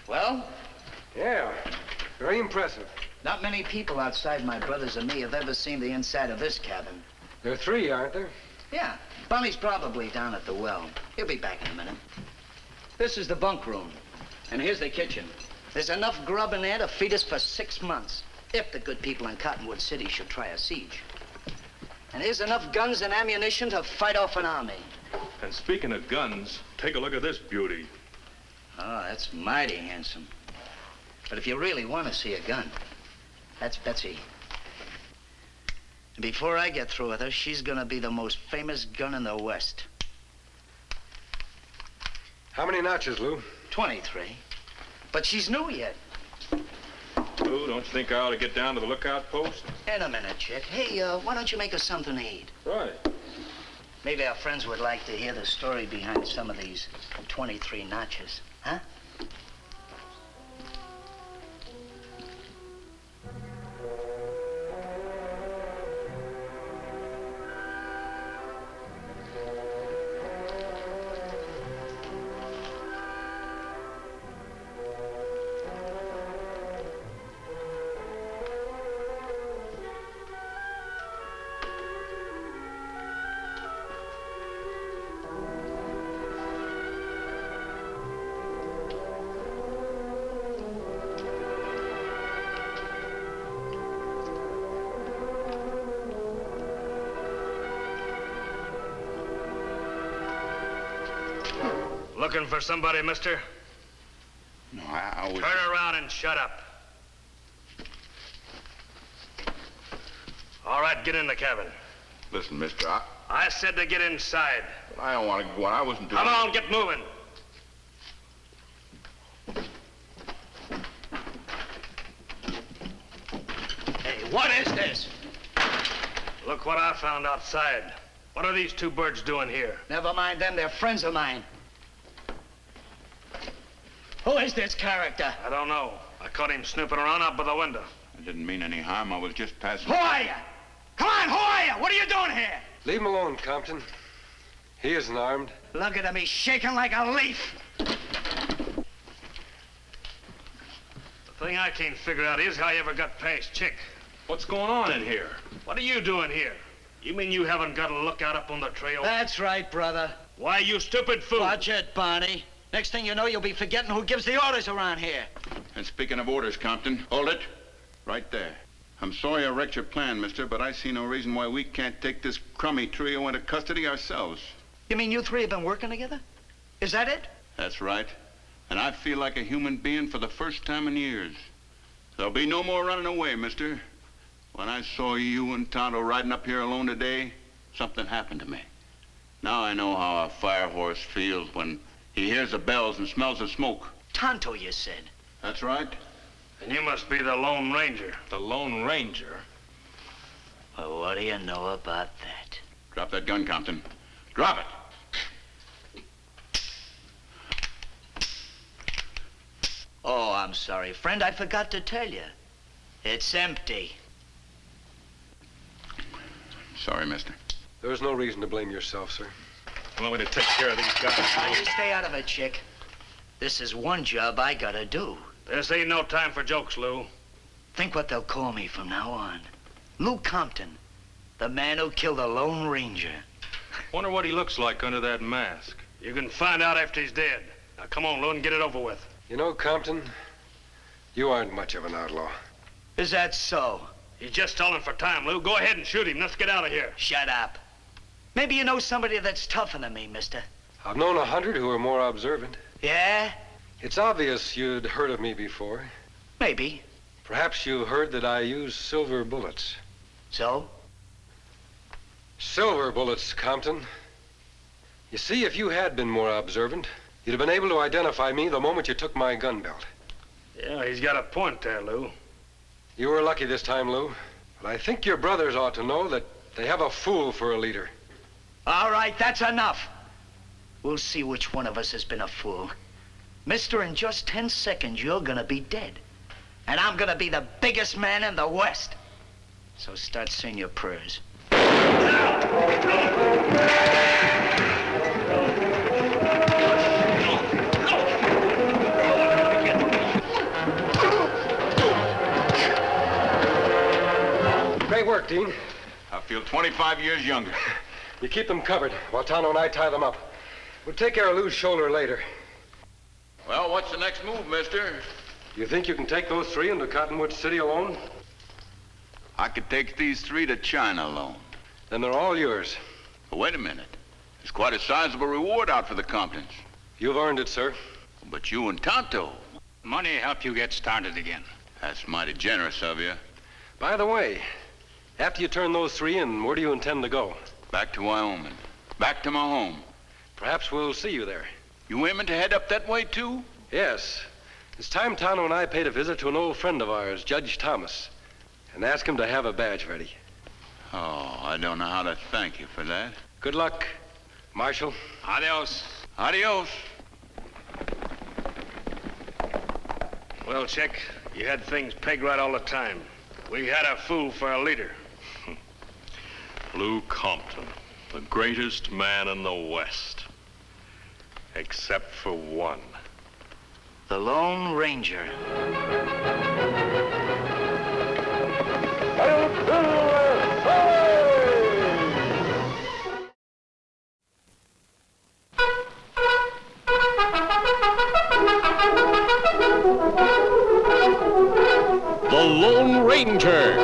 Well? Yeah, very impressive. Not many people outside my brothers and me have ever seen the inside of this cabin. There are 3, aren't there? Yeah. Bonnie's probably down at the well. He'll be back in a minute. This is the bunk room. And here's the kitchen. There's enough grub in there to feed us for 6 months, if the good people in Cottonwood City should try a siege. And here's enough guns and ammunition to fight off an army. And speaking of guns, take a look at this beauty. Oh, that's mighty handsome. But if you really want to see a gun, that's Betsy. And before I get through with her, she's gonna be the most famous gun in the West. How many notches, Lou? 23. But she's new yet. Lou, don't you think I ought to get down to the lookout post? In a minute, Chick. Hey, why don't you make us something to eat? Right. Maybe our friends would like to hear the story behind some of these 23 notches, huh? Looking for somebody, mister? No, I was... Turn around and shut up. All right, get in the cabin. Listen, mister, I said to get inside. I don't want to go on. I wasn't doing... Come on, get moving. Hey, what is this? Look what I found outside. What are these 2 birds doing here? Never mind them, they're friends of mine. Who is this character? I don't know. I caught him snooping around up by the window. I didn't mean any harm. I was just passing... Who are you? Come on, who are you? What are you doing here? Leave him alone, Compton. He isn't armed. Look at him, he's shaking like a leaf. The thing I can't figure out is how you ever got past Chick. What's going on in here? What are you doing here? You mean you haven't got a lookout up on the trail? That's right, brother. Why, you stupid fool. Watch it, Barney. Next thing you know, you'll be forgetting who gives the orders around here. And speaking of orders, Compton, hold it. Right there. I'm sorry I wrecked your plan, mister, but I see no reason why we can't take this crummy trio into custody ourselves. You mean you 3 have been working together? Is that it? That's right. And I feel like a human being for the first time in years. There'll be no more running away, mister. When I saw you and Tonto riding up here alone today, something happened to me. Now I know how a fire horse feels when he hears the bells and smells the smoke. Tonto, you said. That's right. And you must be the Lone Ranger. The Lone Ranger? Well, what do you know about that? Drop that gun, Compton. Drop it. Oh, I'm sorry, friend. I forgot to tell you. It's empty. Sorry, mister. There's no reason to blame yourself, sir. Want me to take care of these guys? Now, you stay out of it, chick. This is one job I gotta do. This ain't no time for jokes, Lou. Think what they'll call me from now on. Lou Compton, the man who killed the Lone Ranger. Wonder what he looks like under that mask. You can find out after he's dead. Now, come on, Lou, and get it over with. You know, Compton, you aren't much of an outlaw. Is that so? He's just stalling for time, Lou. Go ahead and shoot him. Let's get out of here. Shut up. Maybe you know somebody that's tougher than me, mister. I've known 100 who are more observant. Yeah? It's obvious you'd heard of me before. Maybe. Perhaps you heard that I use silver bullets. So? Silver bullets, Compton. You see, if you had been more observant, you'd have been able to identify me the moment you took my gun belt. Yeah, he's got a point there, Lou. You were lucky this time, Lou. But I think your brothers ought to know that they have a fool for a leader. All right, that's enough. We'll see which one of us has been a fool. Mister, in just 10 seconds, you're gonna be dead. And I'm gonna be the biggest man in the West. So start saying your prayers. Great work, Dean. I feel 25 years younger. You keep them covered while Tonto and I tie them up. We'll take care of Lou's shoulder later. Well, what's the next move, mister? You think you can take those 3 into Cottonwood City alone? I could take these 3 to China alone. Then they're all yours. But wait a minute. There's quite a sizable reward out for the Comptons. You've earned it, sir. But you and Tonto. Money help you get started again. That's mighty generous of you. By the way, after you turn those 3 in, where do you intend to go? Back to Wyoming. Back to my home. Perhaps we'll see you there. You aiming to head up that way, too? Yes. It's time Tonto and I paid a visit to an old friend of ours, Judge Thomas, and asked him to have a badge ready. Oh, I don't know how to thank you for that. Good luck, Marshal. Adios. Adios. Well, Chick, you had things pegged right all the time. We had a fool for a leader. Lou Compton, the greatest man in the West. Except for one. The Lone Ranger. The Lone Ranger.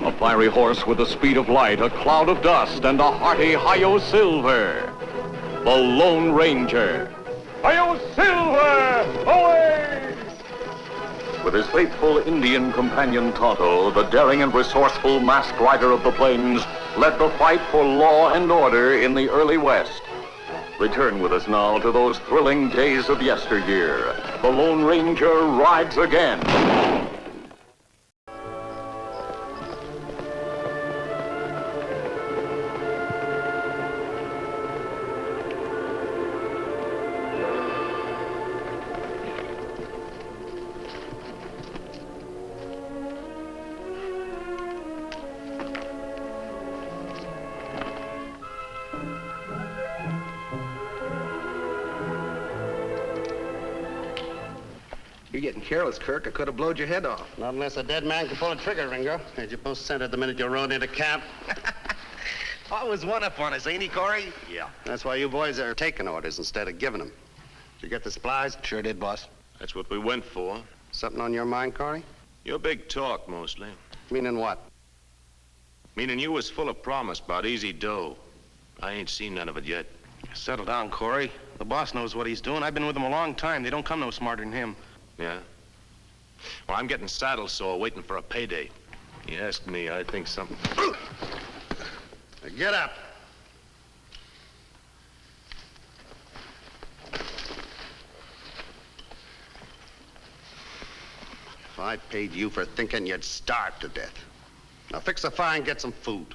A fiery horse with the speed of light, a cloud of dust, and a hearty hi-yo silver. The Lone Ranger. Hi-yo Silver! Away! With his faithful Indian companion Tonto, the daring and resourceful masked rider of the plains led the fight for law and order in the early West. Return with us now to those thrilling days of yesteryear. The Lone Ranger rides again. You're getting careless, Kirk. I could have blowed your head off. Not unless a dead man can pull a trigger, Ringo. Had you both sent it the minute you rode into camp. Always one up on us, ain't he, Corey? Yeah. That's why you boys are taking orders instead of giving them. Did you get the supplies? Sure did, boss. That's what we went for. Something on your mind, Corey? Your big talk, mostly. Meaning what? Meaning you was full of promise about easy dough. I ain't seen none of it yet. Settle down, Corey. The boss knows what he's doing. I've been with him a long time. They don't come no smarter than him. Yeah? Well, I'm getting saddle sore waiting for a payday. You ask me, I think something... Get up. I paid you for thinking you'd starve to death. Now fix the fire and get some food.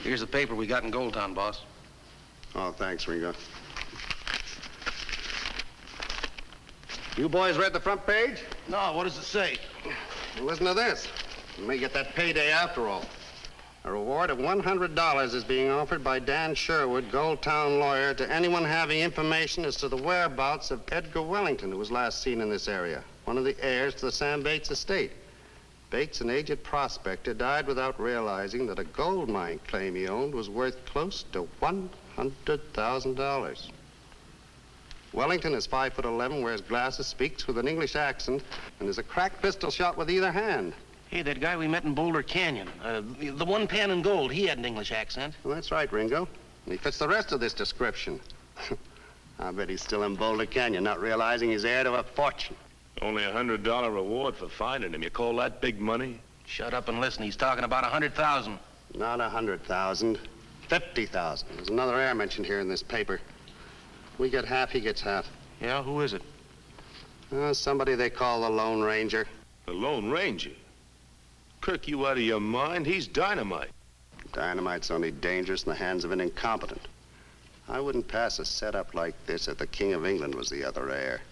Here's the paper we got in Goldtown, boss. Oh, thanks, Ringo. You boys read the front page? No, what does it say? Well, listen to this. You may get that payday after all. A reward of $100 is being offered by Dan Sherwood, Goldtown lawyer, to anyone having information as to the whereabouts of Edgar Wellington, who was last seen in this area, one of the heirs to the Sam Bates estate. Bates, an aged prospector, died without realizing that a gold mine claim he owned was worth close to $100,000. Wellington is 5'11", wears glasses, speaks with an English accent, and is a cracked pistol shot with either hand. Hey, that guy we met in Boulder Canyon, the one pan in gold, he had an English accent. Well, that's right, Ringo. And he fits the rest of this description. I bet he's still in Boulder Canyon, not realizing he's heir to a fortune. Only $100 reward for finding him. You call that big money? Shut up and listen. He's talking about 100,000. Not 100,000. 50,000. There's another heir mentioned here in this paper. We get half, he gets half. Yeah, who is it? Somebody they call the Lone Ranger. The Lone Ranger? Kirk, you out of your mind? He's dynamite. Dynamite's only dangerous in the hands of an incompetent. I wouldn't pass a setup like this if the King of England was the other heir.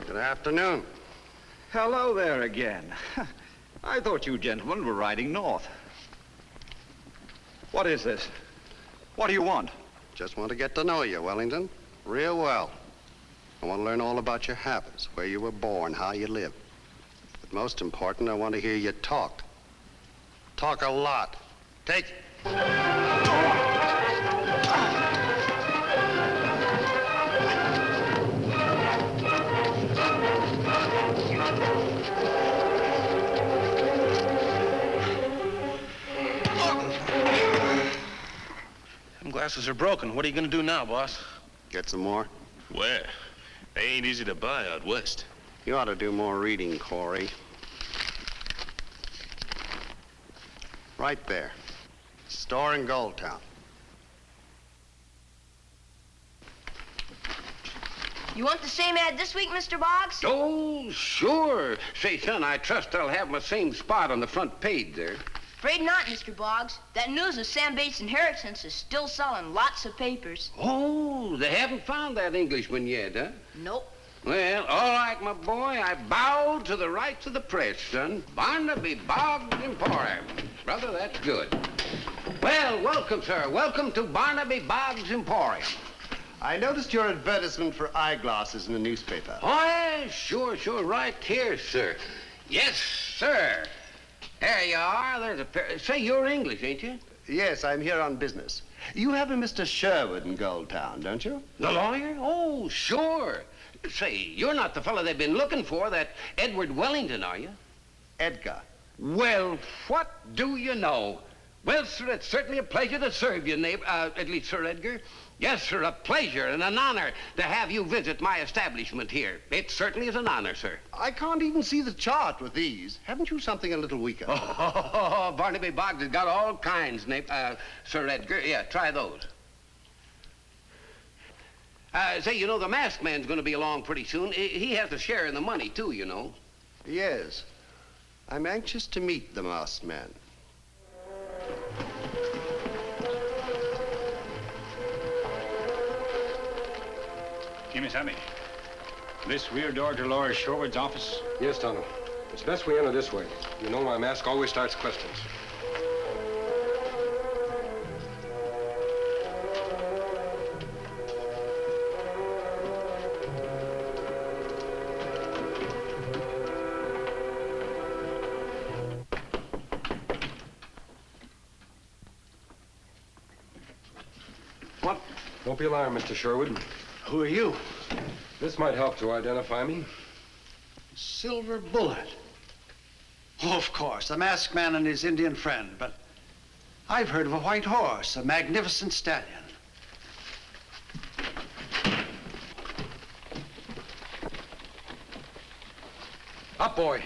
Good afternoon. Hello there again. I thought you gentlemen were riding north. What is this? What do you want? Just want to get to know you, Wellington. Real well. I want to learn all about your habits, where you were born, how you live. But most important, I want to hear you talk. Talk a lot. Take... Glasses are broken. What are you going to do now, boss? Get some more? Where? They ain't easy to buy out west. You ought to do more reading, Corey. Right there. Store in Goldtown. You want the same ad this week, Mr. Boggs? Oh, sure. Say, son, I trust I'll have my same spot on the front page there. Afraid not, Mr. Boggs. That news of Sam Bates' inheritance is still selling lots of papers. Oh, they haven't found that Englishman yet, huh? Nope. Well, all right, my boy. I bow to the rights of the press, son. Barnaby Boggs Emporium. Brother, that's good. Well, welcome, sir. Welcome to Barnaby Boggs Emporium. I noticed your advertisement for eyeglasses in the newspaper. Oh, yeah, sure. Right here, sir. Yes, sir. There you are. There's a pair. Say, you're English, ain't you? Yes, I'm here on business. You have a Mr. Sherwood in Goldtown, don't you? The lawyer? Oh, sure. Say, you're not the fellow they've been looking for, that Edward Wellington, are you? Edgar. Well, what do you know? Well, sir, it's certainly a pleasure to serve you, neighbor, at least, Sir Edgar. Yes, sir, a pleasure and an honor to have you visit my establishment here. It certainly is an honor, sir. I can't even see the chart with these. Haven't you something a little weaker? Oh, Barnaby Boggs has got all kinds, Sir Edgar. Yeah, try those. Say, you know, the masked man's going to be along pretty soon. He has a share in the money, too, you know. Yes. I'm anxious to meet the masked man. Kemo Sabe, this rear door to Lawyer Sherwood's office? Yes, Tonto. It's best we enter this way. You know my mask always starts questions. What? Don't be alarmed, Mr. Sherwood. Who are you? This might help to identify me. Silver Bullet. Oh, of course, the masked man and his Indian friend, but I've heard of a white horse, a magnificent stallion. Up, boy.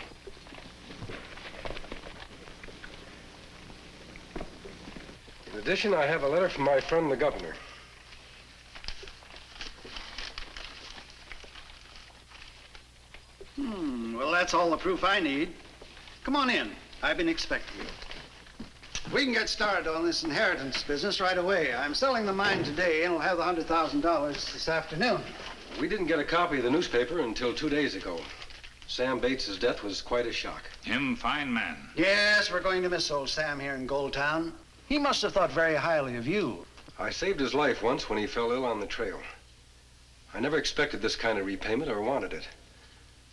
In addition, I have a letter from my friend, the governor. Well, that's all the proof I need. Come on in. I've been expecting you. We can get started on this inheritance business right away. I'm selling the mine today, and we'll have the $100,000 this afternoon. We didn't get a copy of the newspaper until 2 days ago. Sam Bates's death was quite a shock. Him fine man. Yes, we're going to miss old Sam here in Gold Town. He must have thought very highly of you. I saved his life once when he fell ill on the trail. I never expected this kind of repayment or wanted it.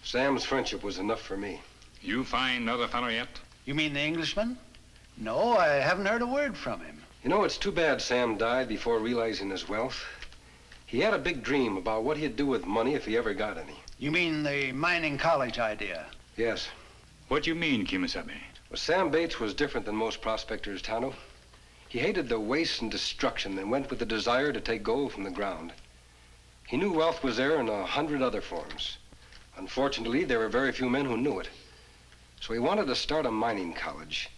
Sam's friendship was enough for me. You find other fellow yet? You mean the Englishman? No, I haven't heard a word from him. You know, it's too bad Sam died before realizing his wealth. He had a big dream about what he'd do with money if he ever got any. You mean the mining college idea? Yes. What do you mean, Kemo Sabe? Well, Sam Bates was different than most prospectors, Tonto. He hated the waste and destruction and went with the desire to take gold from the ground. He knew wealth was there in 100 other forms. Unfortunately, there were very few men who knew it. So he wanted to start a mining college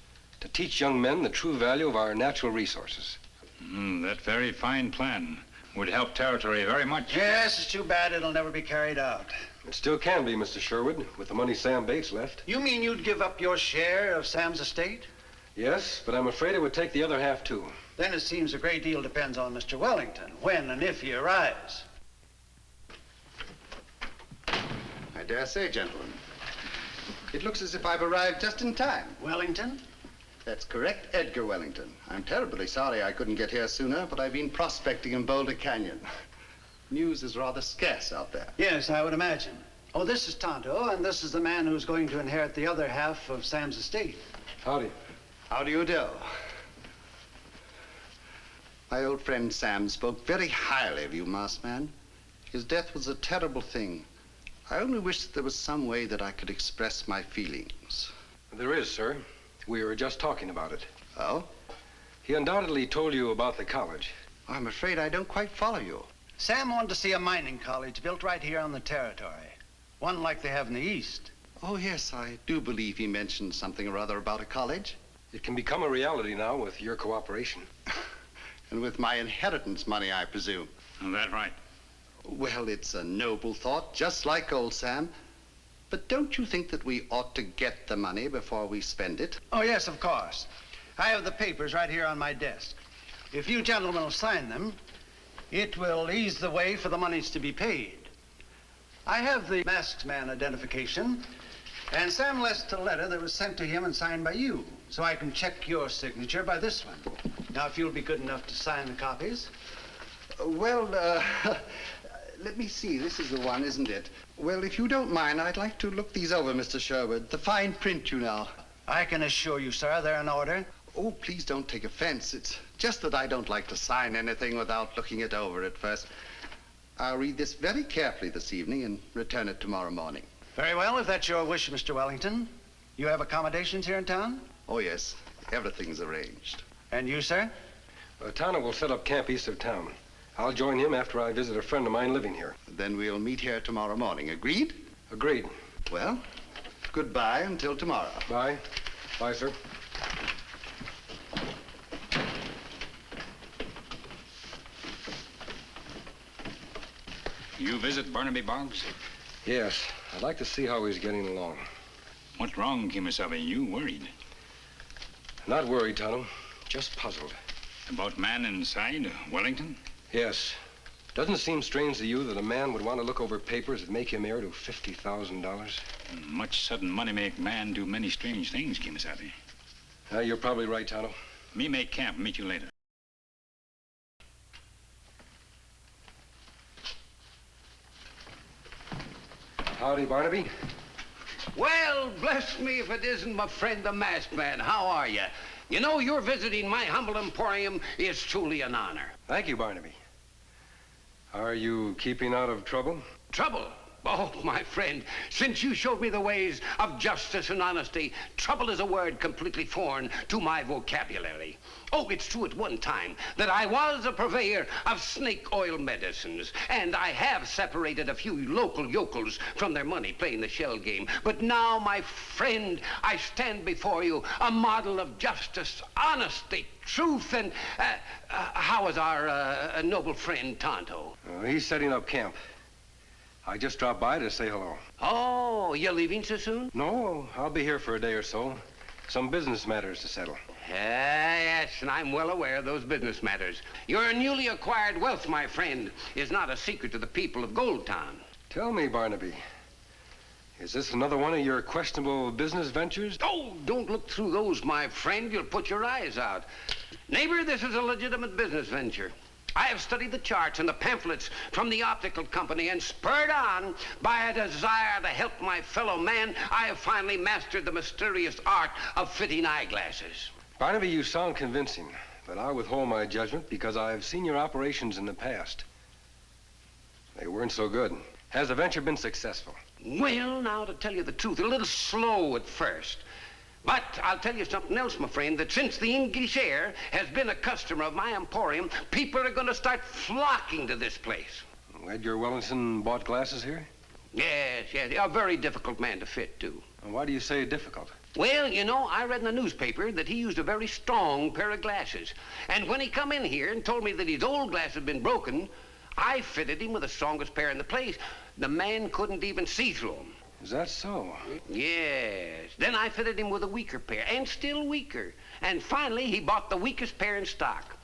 to teach young men the true value of our natural resources. That very fine plan would help territory very much. Yes, it's too bad it'll never be carried out. It still can be, Mr. Sherwood, with the money Sam Bates left. You mean you'd give up your share of Sam's estate? Yes, but I'm afraid it would take the other half, too. Then it seems a great deal depends on Mr. Wellington, when and if he arrives. I dare say, gentlemen. It looks as if I've arrived just in time. Wellington? That's correct, Edgar Wellington. I'm terribly sorry I couldn't get here sooner, but I've been prospecting in Boulder Canyon. News is rather scarce out there. Yes, I would imagine. Oh, this is Tonto, and this is the man who's going to inherit the other half of Sam's estate. Howdy. How do you do? My old friend Sam spoke very highly of you, masked man. His death was a terrible thing. I only wish that there was some way that I could express my feelings. There is, sir. We were just talking about it. Oh? He undoubtedly told you about the college. I'm afraid I don't quite follow you. Sam wanted to see a mining college built right here on the territory. One like they have in the East. Oh, yes, I do believe he mentioned something or other about a college. It can become a reality now with your cooperation. And with my inheritance money, I presume. That's right. Well, it's a noble thought, just like old Sam. But don't you think that we ought to get the money before we spend it? Oh, yes, of course. I have the papers right here on my desk. If you gentlemen will sign them, it will ease the way for the monies to be paid. I have the masked man identification, and Sam left a letter that was sent to him and signed by you, so I can check your signature by this one. Now, if you'll be good enough to sign the copies. Let me see. This is the one, isn't it? Well, if you don't mind, I'd like to look these over, Mr. Sherwood. The fine print, you know. I can assure you, sir, they're in order. Oh, please don't take offense. It's just that I don't like to sign anything without looking it over at first. I'll read this very carefully this evening and return it tomorrow morning. Very well, if that's your wish, Mr. Wellington. You have accommodations here in town? Oh, yes. Everything's arranged. And you, sir? Tonto will set up camp east of town. I'll join him after I visit a friend of mine living here. Then we'll meet here tomorrow morning. Agreed? Agreed. Well, goodbye until tomorrow. Bye. Bye, sir. You visit Barnaby Boggs? Yes. I'd like to see how he's getting along. What's wrong, Kemo Sabe? You worried? Not worried, Tonto. Just puzzled. About man inside, Wellington? Yes. Doesn't it seem strange to you that a man would want to look over papers that make him heir to $50,000? Much sudden money make man do many strange things, Kemo Sabe. You're probably right, Tonto. Me make camp. Meet you later. Howdy, Barnaby. Well, bless me if it isn't my friend the masked man. How are you? You know, your visiting my humble emporium is truly an honor. Thank you, Barnaby. Are you keeping out of trouble? Trouble? Oh, my friend, since you showed me the ways of justice and honesty, trouble is a word completely foreign to my vocabulary. Oh, it's true at one time that I was a purveyor of snake oil medicines, and I have separated a few local yokels from their money playing the shell game. But now, my friend, I stand before you a model of justice, honesty, truth, and how is our noble friend Tonto? He's setting up camp. I just dropped by to say hello. Oh, you're leaving so soon? No, I'll be here for a day or so. Some business matters to settle. Yes, and I'm well aware of those business matters. Your newly acquired wealth, my friend, is not a secret to the people of Gold Town. Tell me, Barnaby, is this another one of your questionable business ventures? Oh, don't look through those, my friend. You'll put your eyes out. Neighbor, this is a legitimate business venture. I have studied the charts and the pamphlets from the optical company, and spurred on by a desire to help my fellow man, I have finally mastered the mysterious art of fitting eyeglasses. Barnaby, you sound convincing, but I withhold my judgment because I've seen your operations in the past. They weren't so good. Has the venture been successful? Well, now, to tell you the truth, a little slow at first. But I'll tell you something else, my friend, that since the English heir has been a customer of my emporium, people are going to start flocking to this place. Edgar Wellington bought glasses here? Yes, a very difficult man to fit, too. And why do you say difficult? Well, you know, I read in the newspaper that he used a very strong pair of glasses. And when he come in here and told me that his old glass had been broken, I fitted him with the strongest pair in the place. The man couldn't even see through them. Is that so? Yes. Then I fitted him with a weaker pair, and still weaker. And finally, he bought the weakest pair in stock.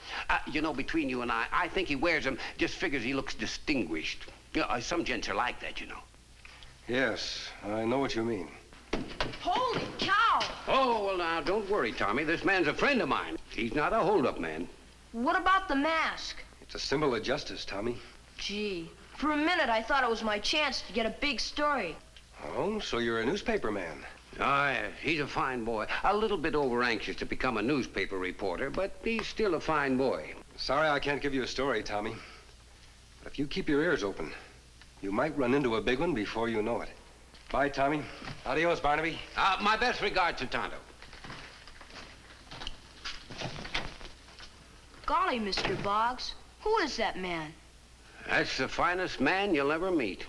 You know, between you and I think he wears them just figures he looks distinguished. You know, some gents are like that, you know. Yes, I know what you mean. Holy cow! Oh, well, now, don't worry, Tommy. This man's a friend of mine. He's not a hold-up man. What about the mask? It's a symbol of justice, Tommy. Gee, for a minute I thought it was my chance to get a big story. Oh, so you're a newspaper man. Oh, yes, he's a fine boy. A little bit over-anxious to become a newspaper reporter, but he's still a fine boy. Sorry I can't give you a story, Tommy. But if you keep your ears open, you might run into a big one before you know it. Bye, Tommy. Adios, Barnaby. My best regards to Tonto. Golly, Mr. Boggs, who is that man? That's the finest man you'll ever meet.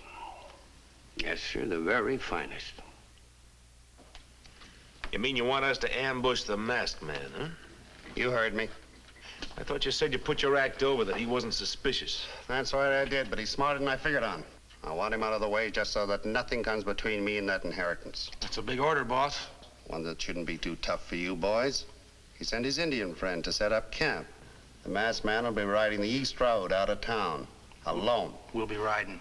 Yes, sir, the very finest. You mean you want us to ambush the masked man, huh? You heard me. I thought you said you put your act over, that he wasn't suspicious. That's right, I did, but he's smarter than I figured on. I want him out of the way just so that nothing comes between me and that inheritance. That's a big order, boss. One that shouldn't be too tough for you boys. He sent his Indian friend to set up camp. The masked man will be riding the East Road out of town, alone. We'll be riding.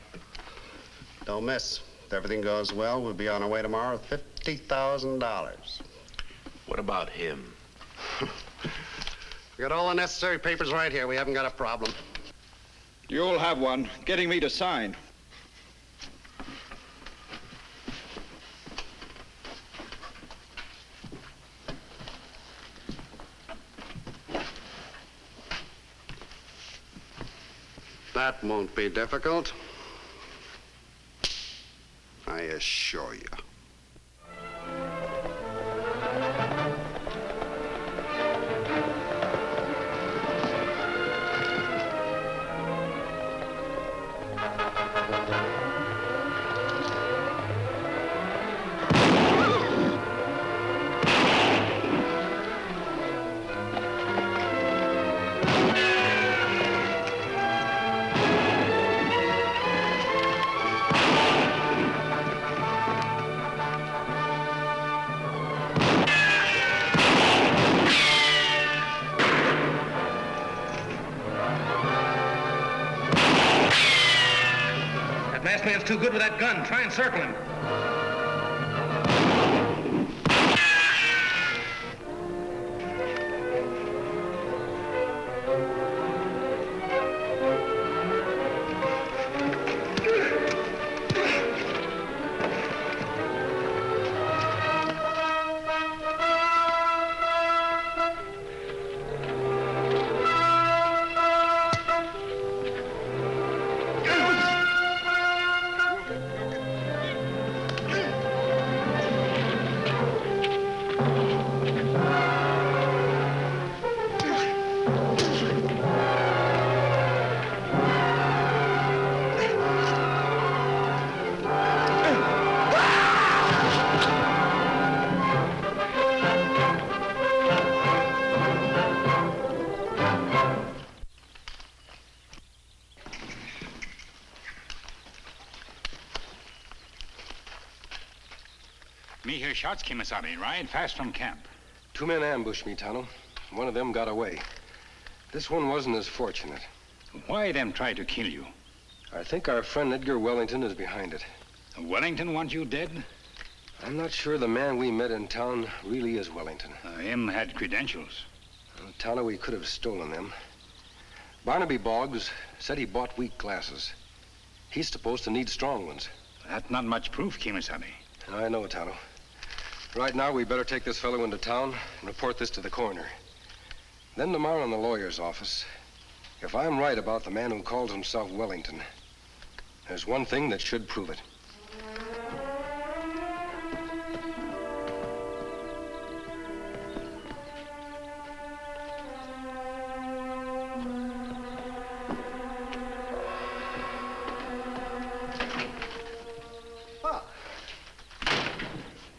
Don't miss. If everything goes well, we'll be on our way tomorrow with $50,000. What about him? We got all the necessary papers right here. We haven't got a problem. You'll have one. Getting me to sign. That won't be difficult. I assure you. That man's too good with that gun. Try and circle him. Me hear shots, Kemo Sabe. Ride fast from camp. 2 men ambushed me, Tonto. One of them got away. This one wasn't as fortunate. Why them try to kill you? I think our friend Edgar Wellington is behind it. Wellington want you dead? I'm not sure the man we met in town really is Wellington. Him had credentials. Well, Tonto, we could have stolen them. Barnaby Boggs said he bought weak glasses. He's supposed to need strong ones. That's not much proof, Kemo Sabe. I know, Tonto. Right now, we better take this fellow into town and report this to the coroner. Then tomorrow in the lawyer's office, if I'm right about the man who calls himself Wellington, there's one thing that should prove it.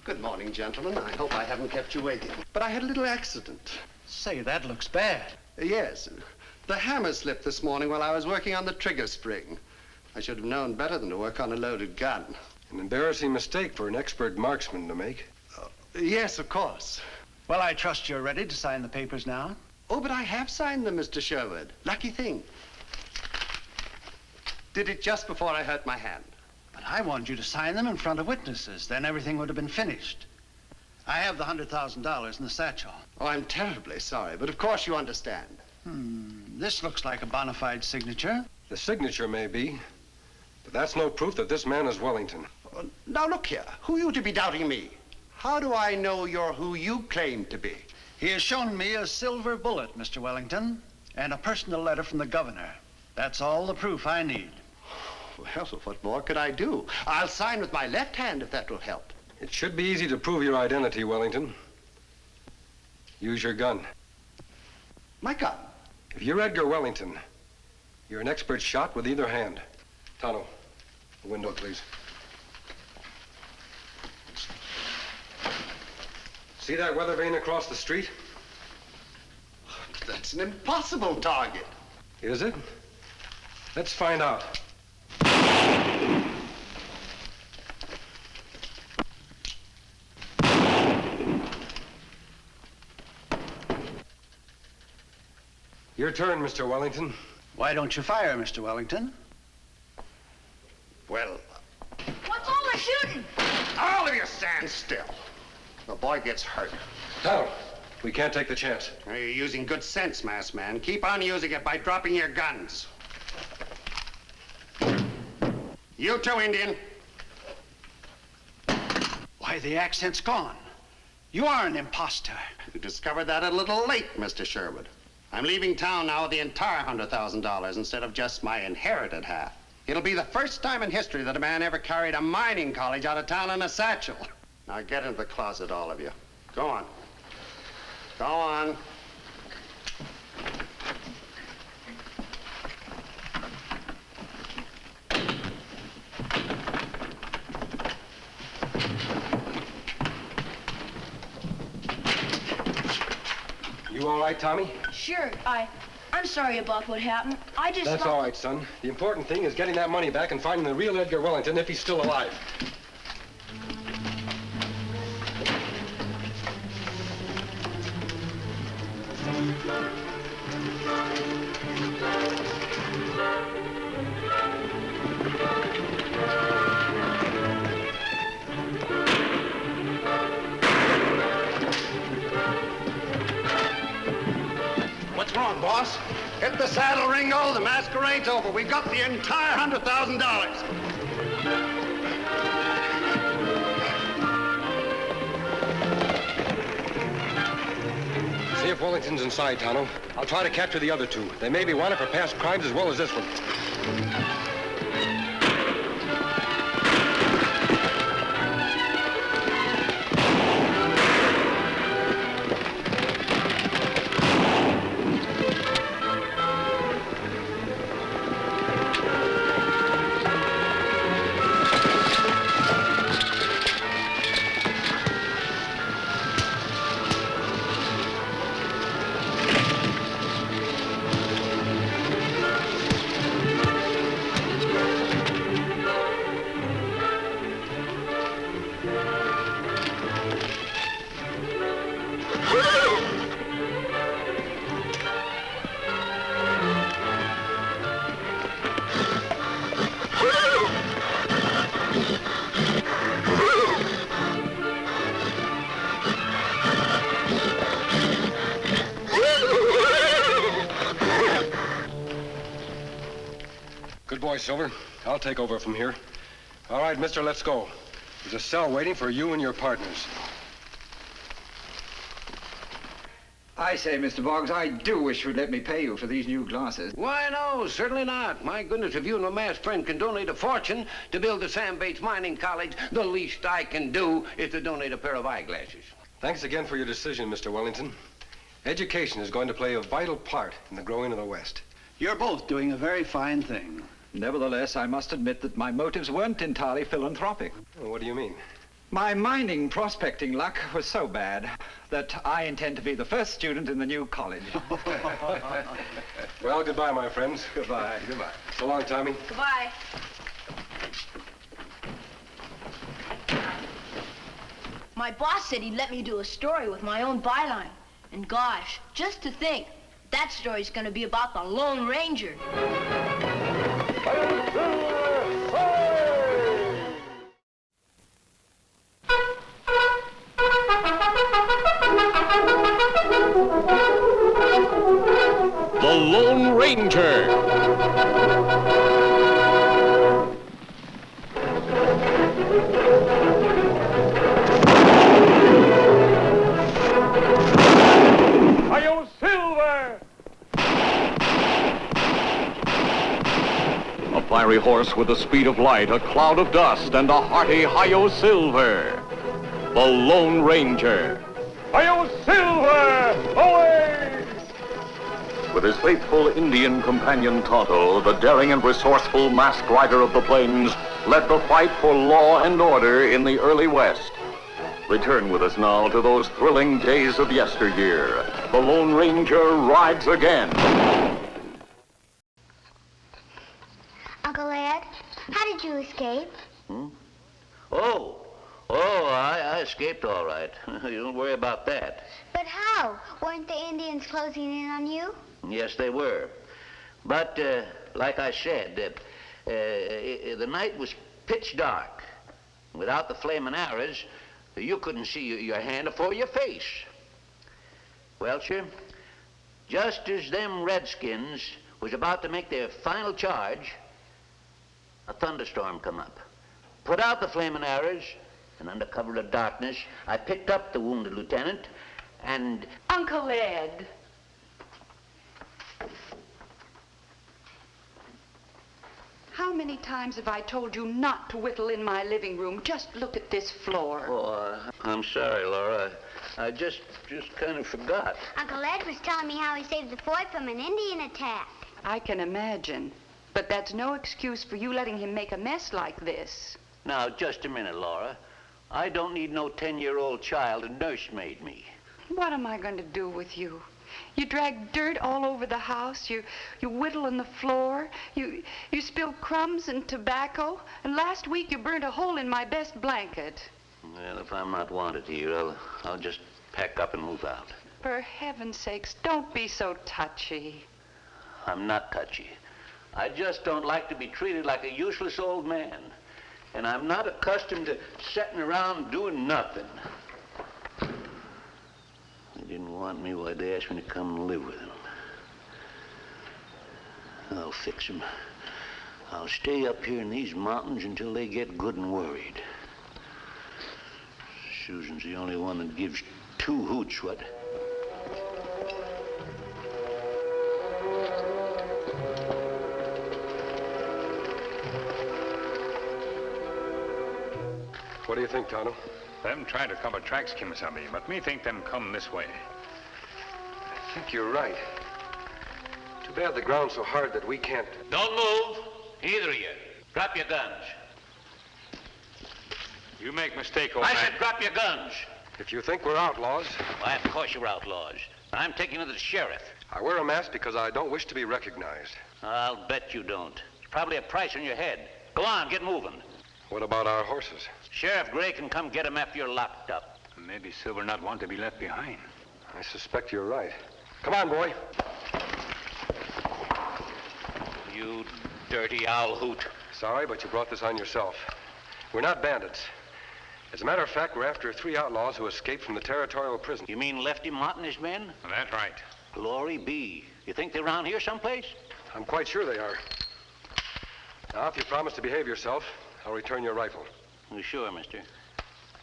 Good morning, gentlemen. I hope I haven't kept you waiting. But I had a little accident. Say, that looks bad. Yes. The hammer slipped this morning while I was working on the trigger spring. I should have known better than to work on a loaded gun. An embarrassing mistake for an expert marksman to make. Yes, of course. Well, I trust you're ready to sign the papers now. Oh, but I have signed them, Mr. Sherwood. Lucky thing. Did it just before I hurt my hand. But I wanted you to sign them in front of witnesses. Then everything would have been finished. I have the $100,000 in the satchel. Oh, I'm terribly sorry, but of course you understand. This looks like a bona fide signature. The signature may be, but that's no proof that this man is Wellington. Now, look here. Who are you to be doubting me? How do I know you're who you claim to be? He has shown me a silver bullet, Mr. Wellington, and a personal letter from the governor. That's all the proof I need. Well, what more could I do? I'll sign with my left hand if that will help. It should be easy to prove your identity, Wellington. Use your gun. My gun? If you're Edgar Wellington, you're an expert shot with either hand. Tonto, the window, please. See that weather vane across the street? That's an impossible target. Is it? Let's find out. Your turn, Mr. Wellington. Why don't you fire, Mr. Wellington? Well... What's all the shooting? All of you stand still. The boy gets hurt. Tonto, we can't take the chance. Now, you're using good sense, masked man. Keep on using it by dropping your guns. You too, Indian. Why, the accent's gone. You are an imposter. You discovered that a little late, Mr. Sherwood. I'm leaving town now with the entire $100,000 instead of just my inherited half. It'll be the first time in history that a man ever carried a mining college out of town in a satchel. Now get into the closet, all of you. Go on. Go on. You all right, Tommy? Sure, I'm sorry about what happened. I just That's all right, son. The important thing is getting that money back and finding the real Edgar Wellington if he's still alive. What's wrong, boss? Hit the saddle, Ringo. The masquerade's over. We got the entire $100,000. See if Wellington's inside, Tonto. I'll try to capture the other two. They may be wanted for past crimes as well as this one. Good boy, Silver. I'll take over from here. All right, mister, let's go. There's a cell waiting for you and your partners. I say, Mr. Boggs, I do wish you'd let me pay you for these new glasses. Why, no, certainly not. My goodness, if you and my masked friend can donate a fortune to build the Sam Bates Mining College, the least I can do is to donate a pair of eyeglasses. Thanks again for your decision, Mr. Wellington. Education is going to play a vital part in the growing of the West. You're both doing a very fine thing. Nevertheless, I must admit that my motives weren't entirely philanthropic. Well, what do you mean? My mining prospecting luck was so bad that I intend to be the first student in the new college. Well, goodbye, my friends. Goodbye. Goodbye. So long, Tommy. Goodbye. My boss said he'd let me do a story with my own byline. And gosh, just to think, that story's gonna be about the Lone Ranger. The Lone Ranger. Hi-yo, Silver! A fiery horse with the speed of light, a cloud of dust, and a hearty hi-yo Silver. The Lone Ranger. Hi-yo, Silver! Away! With his faithful Indian companion Tonto, the daring and resourceful masked rider of the plains led the fight for law and order in the early West. Return with us now to those thrilling days of yesteryear. The Lone Ranger rides again. Uncle Ed, how did you escape? I escaped all right. You don't worry about that. But how? Weren't the Indians closing in on you? Yes, they were. But, like I said, the night was pitch dark. Without the flaming arrows, you couldn't see your hand afore your face. Well, sir, just as them redskins was about to make their final charge, a thunderstorm come up. Put out the flaming arrows, and under cover of darkness, I picked up the wounded lieutenant, and... Uncle Ed. How many times have I told you not to whittle in my living room? Just look at this floor. Oh, I'm sorry, Laura. I just kind of forgot. Uncle Ed was telling me how he saved the fort from an Indian attack. I can imagine. But that's no excuse for you letting him make a mess like this. Now, just a minute, Laura. I don't need no 10-year-old child to nursemaid me. What am I going to do with you? You drag dirt all over the house. You whittle on the floor. You spill crumbs and tobacco. And last week you burned a hole in my best blanket. Well, if I'm not wanted here, I'll just pack up and move out. For heaven's sakes, don't be so touchy. I'm not touchy. I just don't like to be treated like a useless old man. And I'm not accustomed to sitting around doing nothing. They didn't want me, why they asked me to come and live with them. I'll fix them. I'll stay up here in these mountains until they get good and worried. Susan's the only one that gives two hoots what... What do you think, Tonto? Them trying to cover tracks, Kemo Sabe, but me think them come this way. I think you're right. Too bad the ground's so hard that we can't... Don't move, either of you. Drop your guns. You make mistake, old I man. said drop your guns. If you think we're outlaws... Why, of course you're outlaws. I'm taking you to the sheriff. I wear a mask because I don't wish to be recognized. I'll bet you don't. There's probably a price on your head. Go on, get moving. What about our horses? Sheriff Gray can come get them after you're locked up. Maybe Silver not want to be left behind. I suspect you're right. Come on, boy. You dirty owl hoot. Sorry, but you brought this on yourself. We're not bandits. As a matter of fact, we're after 3 outlaws who escaped from the territorial prison. You mean Lefty Mott and his men? That's right. Glory be. You think they're around here someplace? I'm quite sure they are. Now, if you promise to behave yourself, I'll return your rifle. You sure, mister?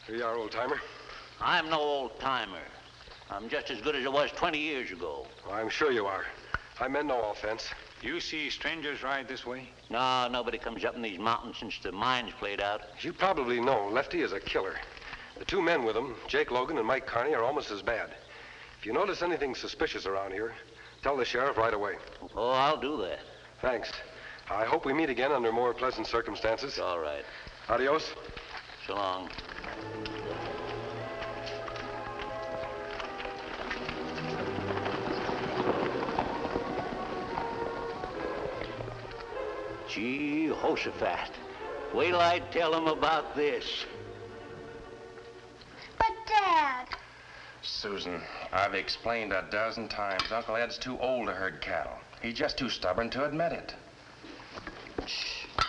Here you are, old-timer. I'm no old-timer. I'm just as good as I was 20 years ago. Well, I'm sure you are. I meant no offense. You see strangers ride this way? No, nobody comes up in these mountains since the mine's played out. As you probably know, Lefty is a killer. The two men with him, Jake Logan and Mike Carney, are almost as bad. If you notice anything suspicious around here, tell the sheriff right away. Oh, I'll do that. Thanks. I hope we meet again under more pleasant circumstances. All right. Adios. So long. Gee, Jehoshaphat. Wait till I tell him about this. But, Dad. Susan, I've explained a dozen times. Uncle Ed's too old to herd cattle. He's just too stubborn to admit it.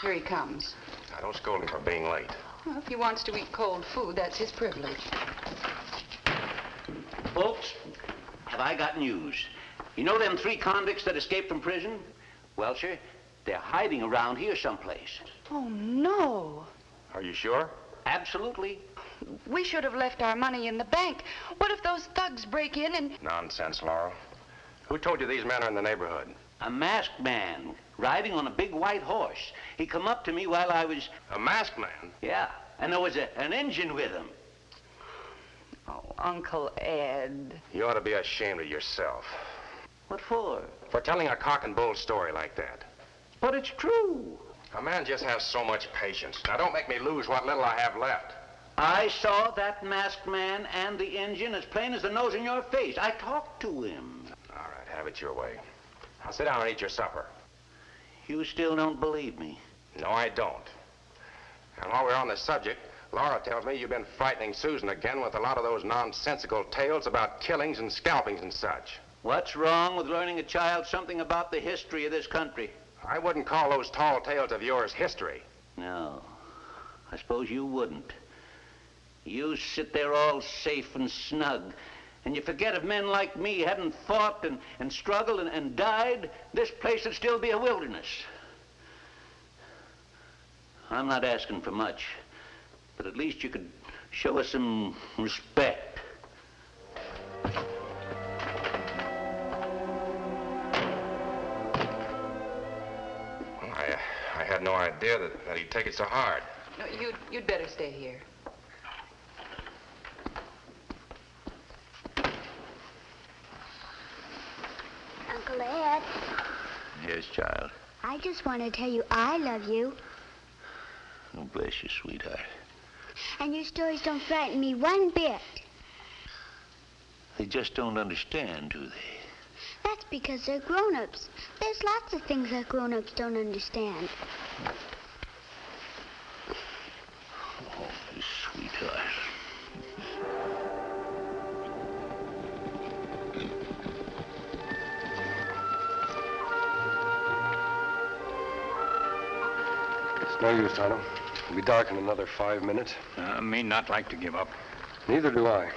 Here he comes. Now, don't scold him for being late. Well, if he wants to eat cold food, that's his privilege. Folks, have I got news? You know them 3 convicts that escaped from prison? Well, sir, they're hiding around here someplace. Oh, no. Are you sure? Absolutely. We should have left our money in the bank. What if those thugs break in and... Nonsense, Laurel. Who told you these men are in the neighborhood? A masked man riding on a big white horse. He come up to me while I was... A masked man? Yeah, and there was an engine with him. Oh, Uncle Ed. You ought to be ashamed of yourself. What for? For telling a cock and bull story like that. But it's true. A man just has so much patience. Now, don't make me lose what little I have left. I saw that masked man and the engine as plain as the nose in your face. I talked to him. All right, have it your way. Now, sit down and eat your supper. You still don't believe me? No, I don't. And while we're on the subject, Laura tells me you've been frightening Susan again with a lot of those nonsensical tales about killings and scalpings and such. What's wrong with learning a child something about the history of this country? I wouldn't call those tall tales of yours history. No, I suppose you wouldn't. You sit there all safe and snug, and you forget if men like me hadn't fought and struggled and died, this place would still be a wilderness. I'm not asking for much, but at least you could show us some respect. I had no idea that he'd take it so hard. No, you'd better stay here. Uncle Ed, Yes, child. I just want to tell you I love you. Oh, bless you, sweetheart. And your stories don't frighten me one bit. They just don't understand, do they? That's because they're grown-ups. There's lots of things that grown-ups don't understand. Oh, you sweetheart. It's no use, Tonto. It'll be dark in another 5 minutes. I may not like to give up. Neither do I.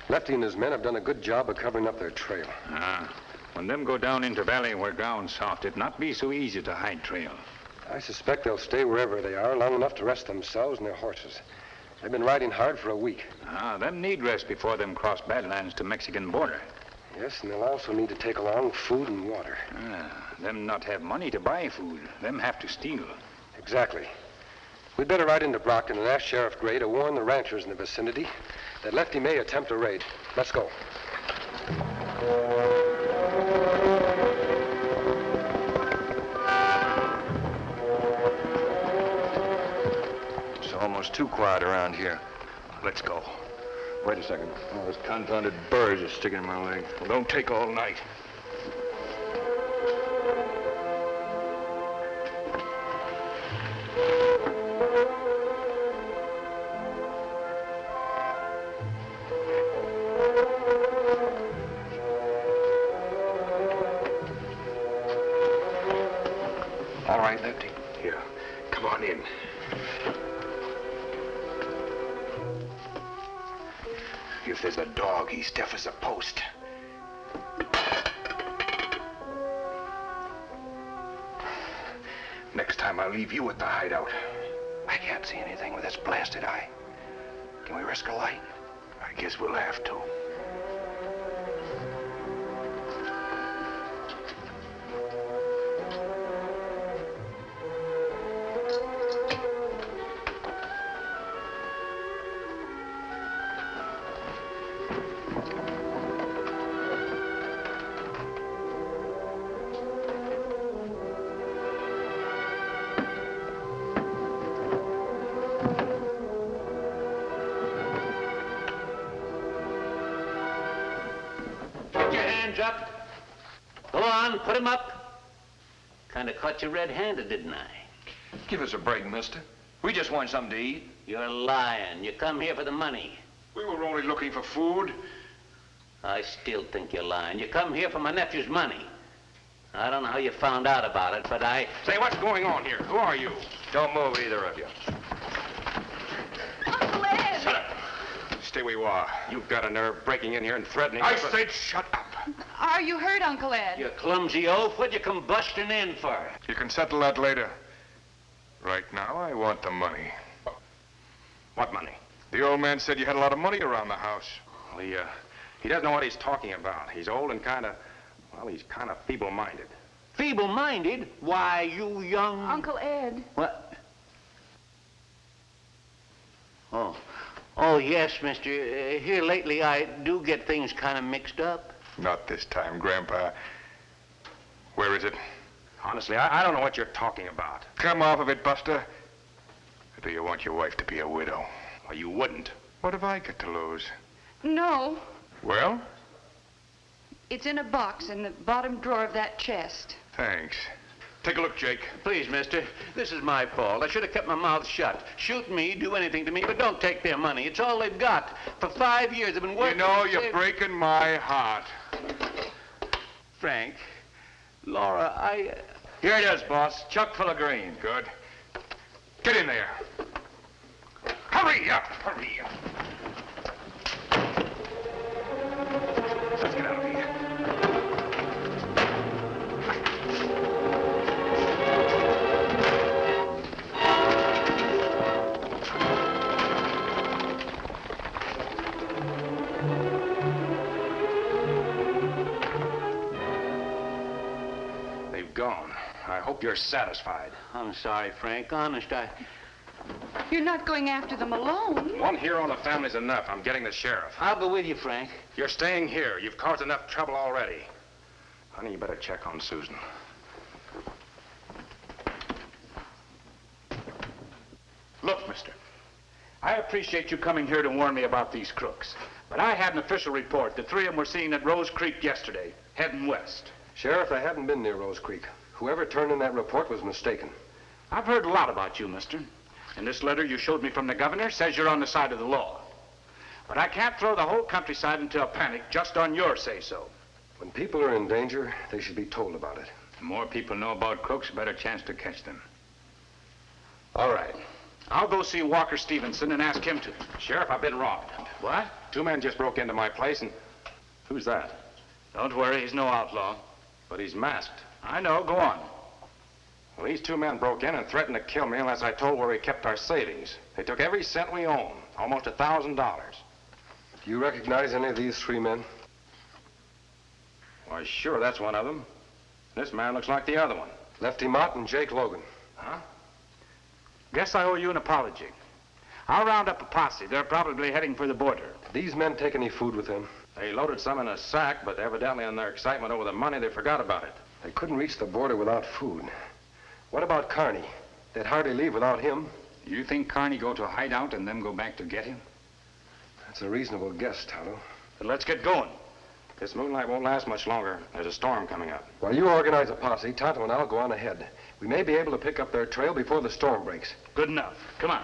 Lefty and his men have done a good job of covering up their trail. When them go down into valley where ground's soft, it not be so easy to hide trail. I suspect they'll stay wherever they are long enough to rest themselves and their horses. They've been riding hard for a week. Them need rest before them cross Badlands to Mexican border. Yes, and they'll also need to take along food and water. Them not have money to buy food. Them have to steal. Exactly. We'd better ride into Brockton and ask Sheriff Gray to warn the ranchers in the vicinity that Lefty may attempt a raid. Let's go. It's almost too quiet around here. Let's go. Wait a second. Oh, those confounded birds are sticking in my leg. Well, don't take all night. All right, Lefty. Here. Come on in. If there's a dog, he's deaf as a post. Next time I'll leave you at the hideout. I can't see anything with this blasted eye. Can we risk a light? I guess we'll have to. Up. Go on, put him up. Kind of caught you red-handed, didn't I? Give us a break, mister. We just want something to eat. You're lying. You come here for the money. We were only looking for food. I still think you're lying. You come here for my nephew's money. I don't know how you found out about it, but I... Say, what's going on here? Who are you? Don't move, either of you. Uncle Ed! Shut up. Stay where you are. You've got a nerve breaking in here and threatening... I said shut up. Are you hurt, Uncle Ed? You clumsy oaf. What'd you come busting in for? You can settle that later. Right now, I want the money. What money? The old man said you had a lot of money around the house. Well, he doesn't know what he's talking about. He's old and he's kind of feeble-minded. Feeble-minded? Why, you young... Uncle Ed. What? Oh, yes, mister. Here lately, I do get things kind of mixed up. Not this time, Grandpa. Where is it? Honestly, I don't know what you're talking about. Come off of it, Buster. Or do you want your wife to be a widow? Well, you wouldn't. What have I got to lose? No. Well? It's in a box in the bottom drawer of that chest. Thanks. Take a look, Jake. Please, mister. This is my fault. I should have kept my mouth shut. Shoot me, do anything to me, but don't take their money. It's all they've got. For 5 years, they've been working... You know, you're breaking my heart. Frank, Laura, Here it is, boss. Chuck full of green. Good. Get in there. Hurry up! Hurry up. Let's get out of here. Gone. I hope you're satisfied. I'm sorry, Frank. Honest, You're not going after them alone. One hero in the family's enough. I'm getting the sheriff. I'll go with you, Frank. You're staying here. You've caused enough trouble already. Honey, you better check on Susan. Look, mister, I appreciate you coming here to warn me about these crooks, but I had an official report that 3 of them were seen at Rose Creek yesterday, heading west. Sheriff, I haven't been near Rose Creek. Whoever turned in that report was mistaken. I've heard a lot about you, mister. And this letter you showed me from the governor says you're on the side of the law. But I can't throw the whole countryside into a panic just on your say-so. When people are in danger, they should be told about it. The more people know about crooks, the better chance to catch them. All right. I'll go see Walker Stevenson and ask him to. Sheriff, I've been robbed. What? 2 men just broke into my place and... Who's that? Don't worry, he's no outlaw. But he's masked. I know, go on. Well, these 2 men broke in and threatened to kill me unless I told where we kept our savings. They took every cent we own, almost $1,000. Do you recognize any of these 3 men? Why, sure, that's one of them. This man looks like the other one. Lefty Mott and Jake Logan. Huh? Guess I owe you an apology. I'll round up a posse. They're probably heading for the border. Did these men take any food with them? They loaded some in a sack, but evidently in their excitement over the money, they forgot about it. They couldn't reach the border without food. What about Carney? They'd hardly leave without him. You think Carney go to a hideout and then go back to get him? That's a reasonable guess, Tonto. But let's get going. This moonlight won't last much longer. There's a storm coming up. While you organize a posse, Tonto and I'll go on ahead. We may be able to pick up their trail before the storm breaks. Good enough. Come on.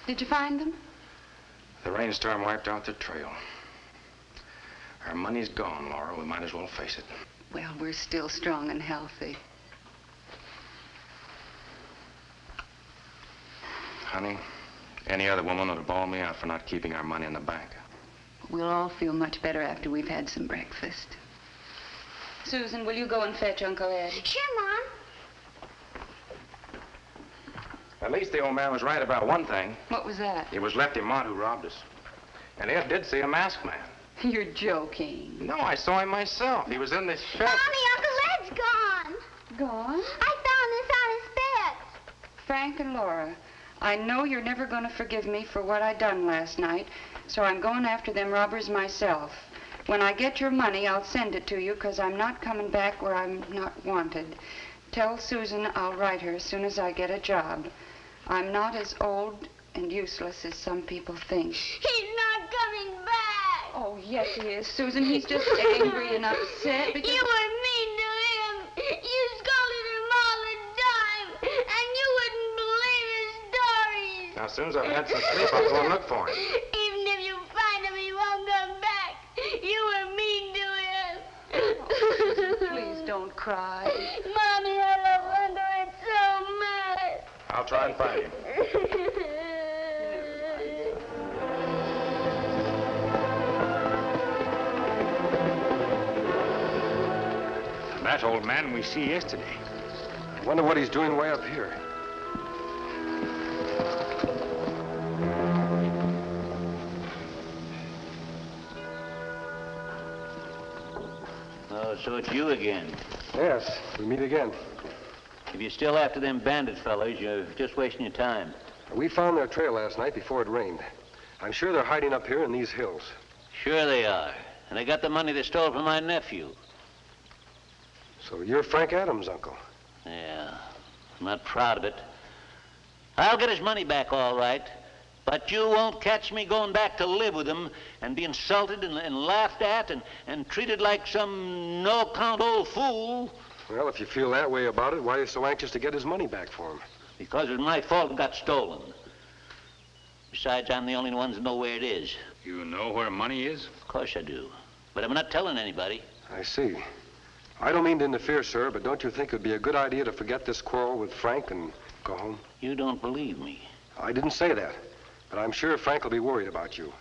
Did you find them? The rainstorm wiped out the trail. Our money's gone, Laura. We might as well face it. Well, we're still strong and healthy. Honey, Any other woman would have bawled me out for not keeping our money in the bank. We'll all feel much better after we've had some breakfast. Susan, will you go and fetch Uncle Ed? Sure, Mom. At least the old man was right about one thing. What was that? It was Lefty Mott who robbed us. And Ed did see a masked man. You're joking. No, I saw him myself. He was in this shed. Mommy, Uncle Ed's gone. Gone? I found this on his bed. Frank and Laura, I know you're never going to forgive me for what I done last night, so I'm going after them robbers myself. When I get your money, I'll send it to you, because I'm not coming back where I'm not wanted. Tell Susan I'll write her as soon as I get a job. I'm not as old and useless as some people think. He's not coming back. Oh, yes, he is, Susan. He's just angry and upset because... You were mean to him. You scolded him all the time, and you wouldn't believe his stories. Now, as soon as I've had some sleep, I'll go and look for him. Even if you find him, he won't come back. You were mean to him. Oh, please don't cry. Mommy, I love Uncle Ed so much. I'll try and find him. That old man we see yesterday. I wonder what he's doing way up here. Oh, so it's you again. Yes, we meet again. If you're still after them bandit fellows, you're just wasting your time. We found their trail last night before it rained. I'm sure they're hiding up here in these hills. Sure they are. And they got the money they stole from my nephew. So you're Frank Adams' uncle? Yeah, I'm not proud of it. I'll get his money back all right, but you won't catch me going back to live with him and be insulted and laughed at and treated like some no-account old fool. Well, if you feel that way about it, why are you so anxious to get his money back for him? Because it was my fault it got stolen. Besides, I'm the only one that know where it is. You know where money is? Of course I do. But I'm not telling anybody. I see. I don't mean to interfere, sir, but don't you think it would be a good idea to forget this quarrel with Frank and go home? You don't believe me. I didn't say that, but I'm sure Frank will be worried about you.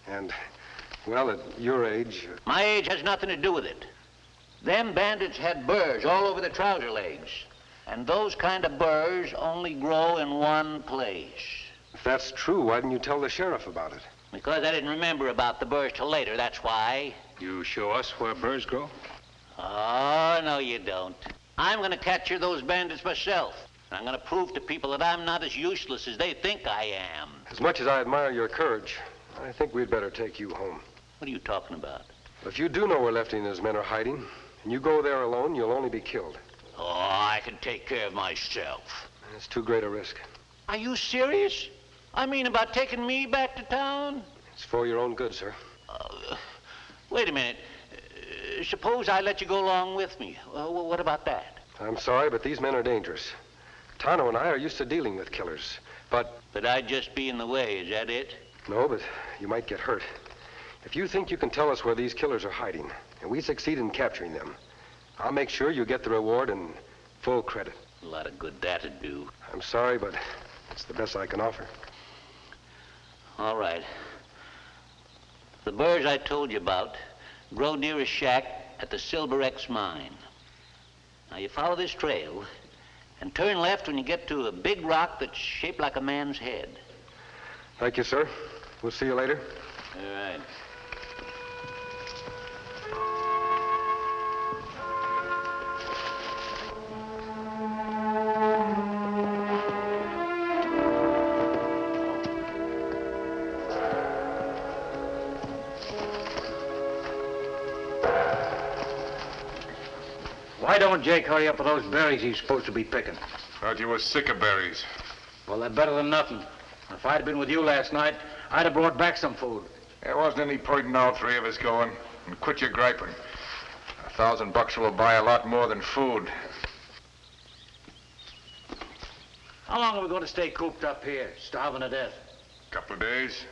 And, well, at your age... My age has nothing to do with it. Them bandits had burrs all over their trouser legs. And those kind of burrs only grow in one place. If that's true, why didn't you tell the sheriff about it? Because I didn't remember about the burrs till later, that's why. You show us where burrs grow? Oh, no, you don't. I'm going to capture those bandits myself. And I'm going to prove to people that I'm not as useless as they think I am. As much as I admire your courage, I think we'd better take you home. What are you talking about? If you do know where Lefty and his men are hiding, and you go there alone, you'll only be killed. Oh, I can take care of myself. It's too great a risk. Are you serious? I mean about taking me back to town? It's for your own good, sir. Wait a minute. Suppose I let you go along with me. What about that? I'm sorry, but these men are dangerous. Tonto and I are used to dealing with killers, but... But I'd just be in the way, is that it? No, but you might get hurt. If you think you can tell us where these killers are hiding, and we succeed in capturing them, I'll make sure you get the reward and full credit. A lot of good that'd do. I'm sorry, but it's the best I can offer. All right. The burrs I told you about grow near a shack at the Silver X mine. Now you follow this trail and turn left when you get to a big rock that's shaped like a man's head. Thank you, sir. We'll see you later. All right. Why don't Jake hurry up with those berries he's supposed to be picking? Thought you were sick of berries. Well, they're better than nothing. If I'd been with you last night, I'd have brought back some food. There wasn't any point in all three of us going. And quit your griping. $1,000 will buy a lot more than food. How long are we going to stay cooped up here, starving to death? Couple of days.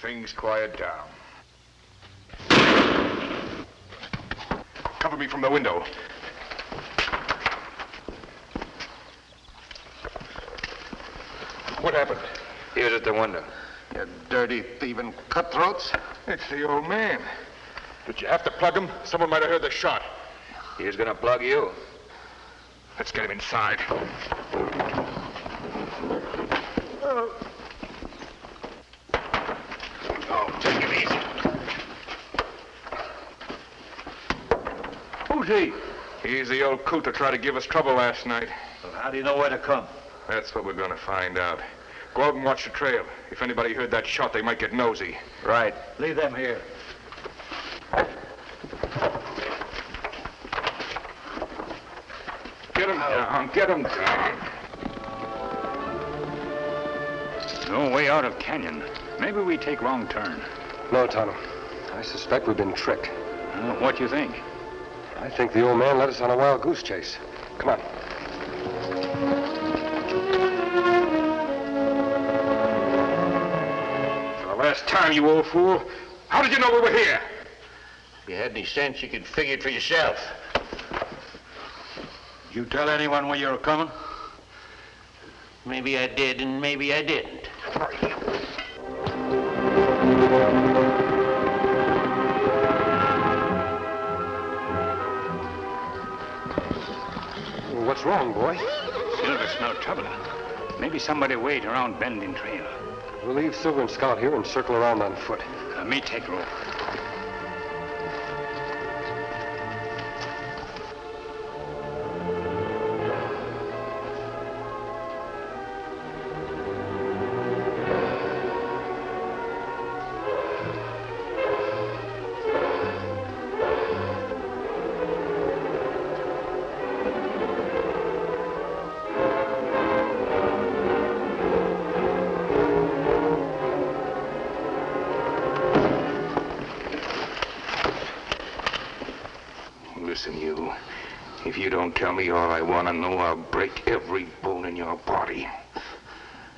Things quiet down. Cover me from the window. What happened? He was at the window. You dirty, thieving cutthroats. It's the old man. Did you have to plug him? Someone might have heard the shot. He was gonna plug you. Let's get him inside. Take it easy. Who's he? He's the old coot that tried to give us trouble last night. Well, how do you know where to come? That's what we're gonna find out. Go out and watch the trail. If anybody heard that shot, they might get nosy. Right. Leave them here. Get him down. Get him down. No way out of canyon. Maybe we take wrong turn. No, Tonto. I suspect we've been tricked. What do you think? I think the old man led us on a wild goose chase. Come on. For the last time, you old fool. How did you know we were here? If you had any sense, you could figure it for yourself. Did you tell anyone when you were coming? Maybe I did and maybe I didn't. What's wrong, boy? Silver smell trouble. Maybe somebody wait around bending trail. We'll leave Silver and Scout here and circle around on foot. Me take rope. Listen, you. If you don't tell me all I want to know, I'll break every bone in your body.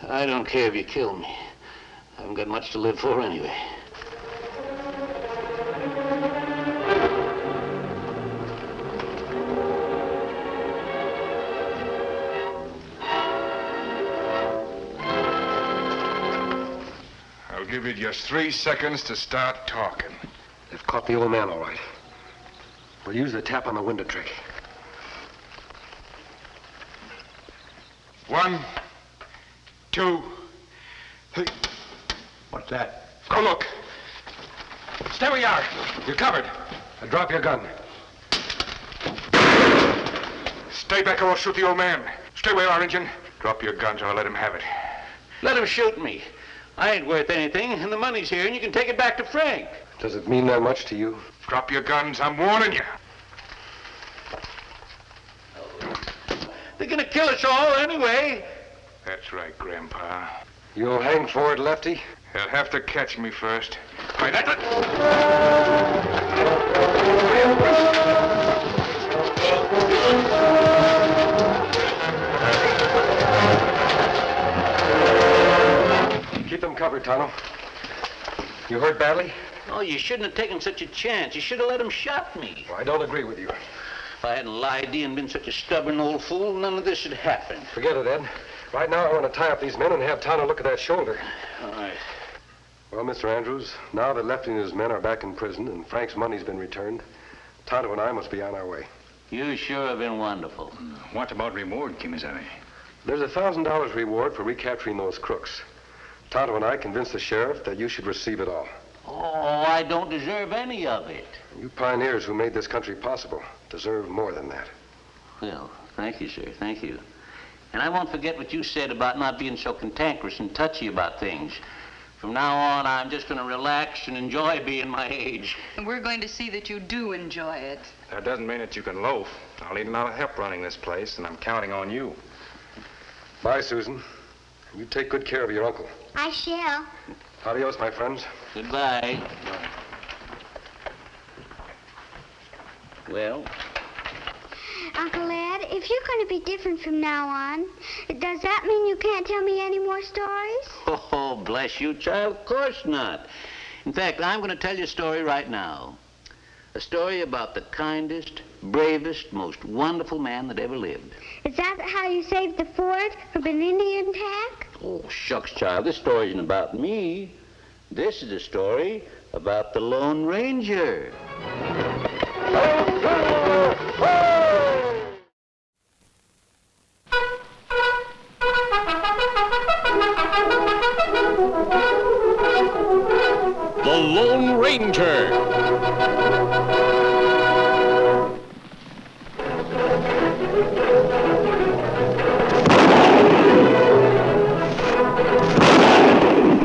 I don't care if you kill me. I haven't got much to live for anyway. I'll give you just 3 seconds to start talking. They've caught the old man, all right. We'll use the tap on the window trick. 1, 2, 3. What's that? Go look. Stay where you are. You're covered. Now drop your gun. Stay back or I'll shoot the old man. Stay where you are, Injun. Drop your guns or I'll let him have it. Let him shoot me. I ain't worth anything, and the money's here, and you can take it back to Frank. Does it mean that much to you? Drop your guns. I'm warning you. They're gonna kill us all anyway. That's right, Grandpa. You'll hang for it, Lefty? They'll have to catch me first. Why, that's it. Keep them covered, Tonto. You hurt badly? Oh, you shouldn't have taken such a chance. You should have let him shot me. Well, I don't agree with you. If I hadn't lied to you and been such a stubborn old fool, none of this would happen. Forget it, Ed. Right now, I want to tie up these men and have Tonto look at that shoulder. All right. Well, Mr. Andrews, now that Lefty and his men are back in prison and Frank's money's been returned, Tonto and I must be on our way. You sure have been wonderful. What about reward, Kemo Sabe? There's a $1,000 reward for recapturing those crooks. Tonto and I convinced the sheriff that you should receive it all. Oh, I don't deserve any of it. You pioneers who made this country possible deserve more than that. Well, thank you, sir. Thank you. And I won't forget what you said about not being so cantankerous and touchy about things. From now on, I'm just going to relax and enjoy being my age. And we're going to see that you do enjoy it. That doesn't mean that you can loaf. I'll need a lot of help running this place, and I'm counting on you. Bye, Susan. You take good care of your uncle. I shall. Adios, my friends. Goodbye. Well? Uncle Ed, if you're going to be different from now on, does that mean you can't tell me any more stories? Oh, bless you, child. Of course not. In fact, I'm going to tell you a story right now. A story about the kindest, bravest, most wonderful man that ever lived. Is that how you saved the fort from an Indian attack? Oh, shucks, child, this story isn't about me. This is a story about the Lone Ranger. The Lone Ranger.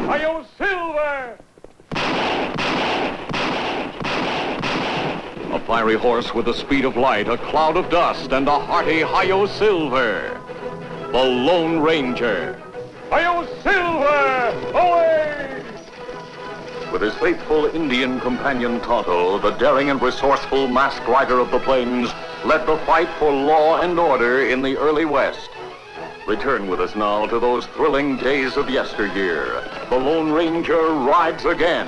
Hi-yo, Silver! A fiery horse with the speed of light, a cloud of dust, and a hearty hi-yo Silver. The Lone Ranger. Hi-yo, Silver! Away! With his faithful Indian companion Tonto, the daring and resourceful masked rider of the plains led the fight for law and order in the early West. Return with us now to those thrilling days of yesteryear. The Lone Ranger rides again.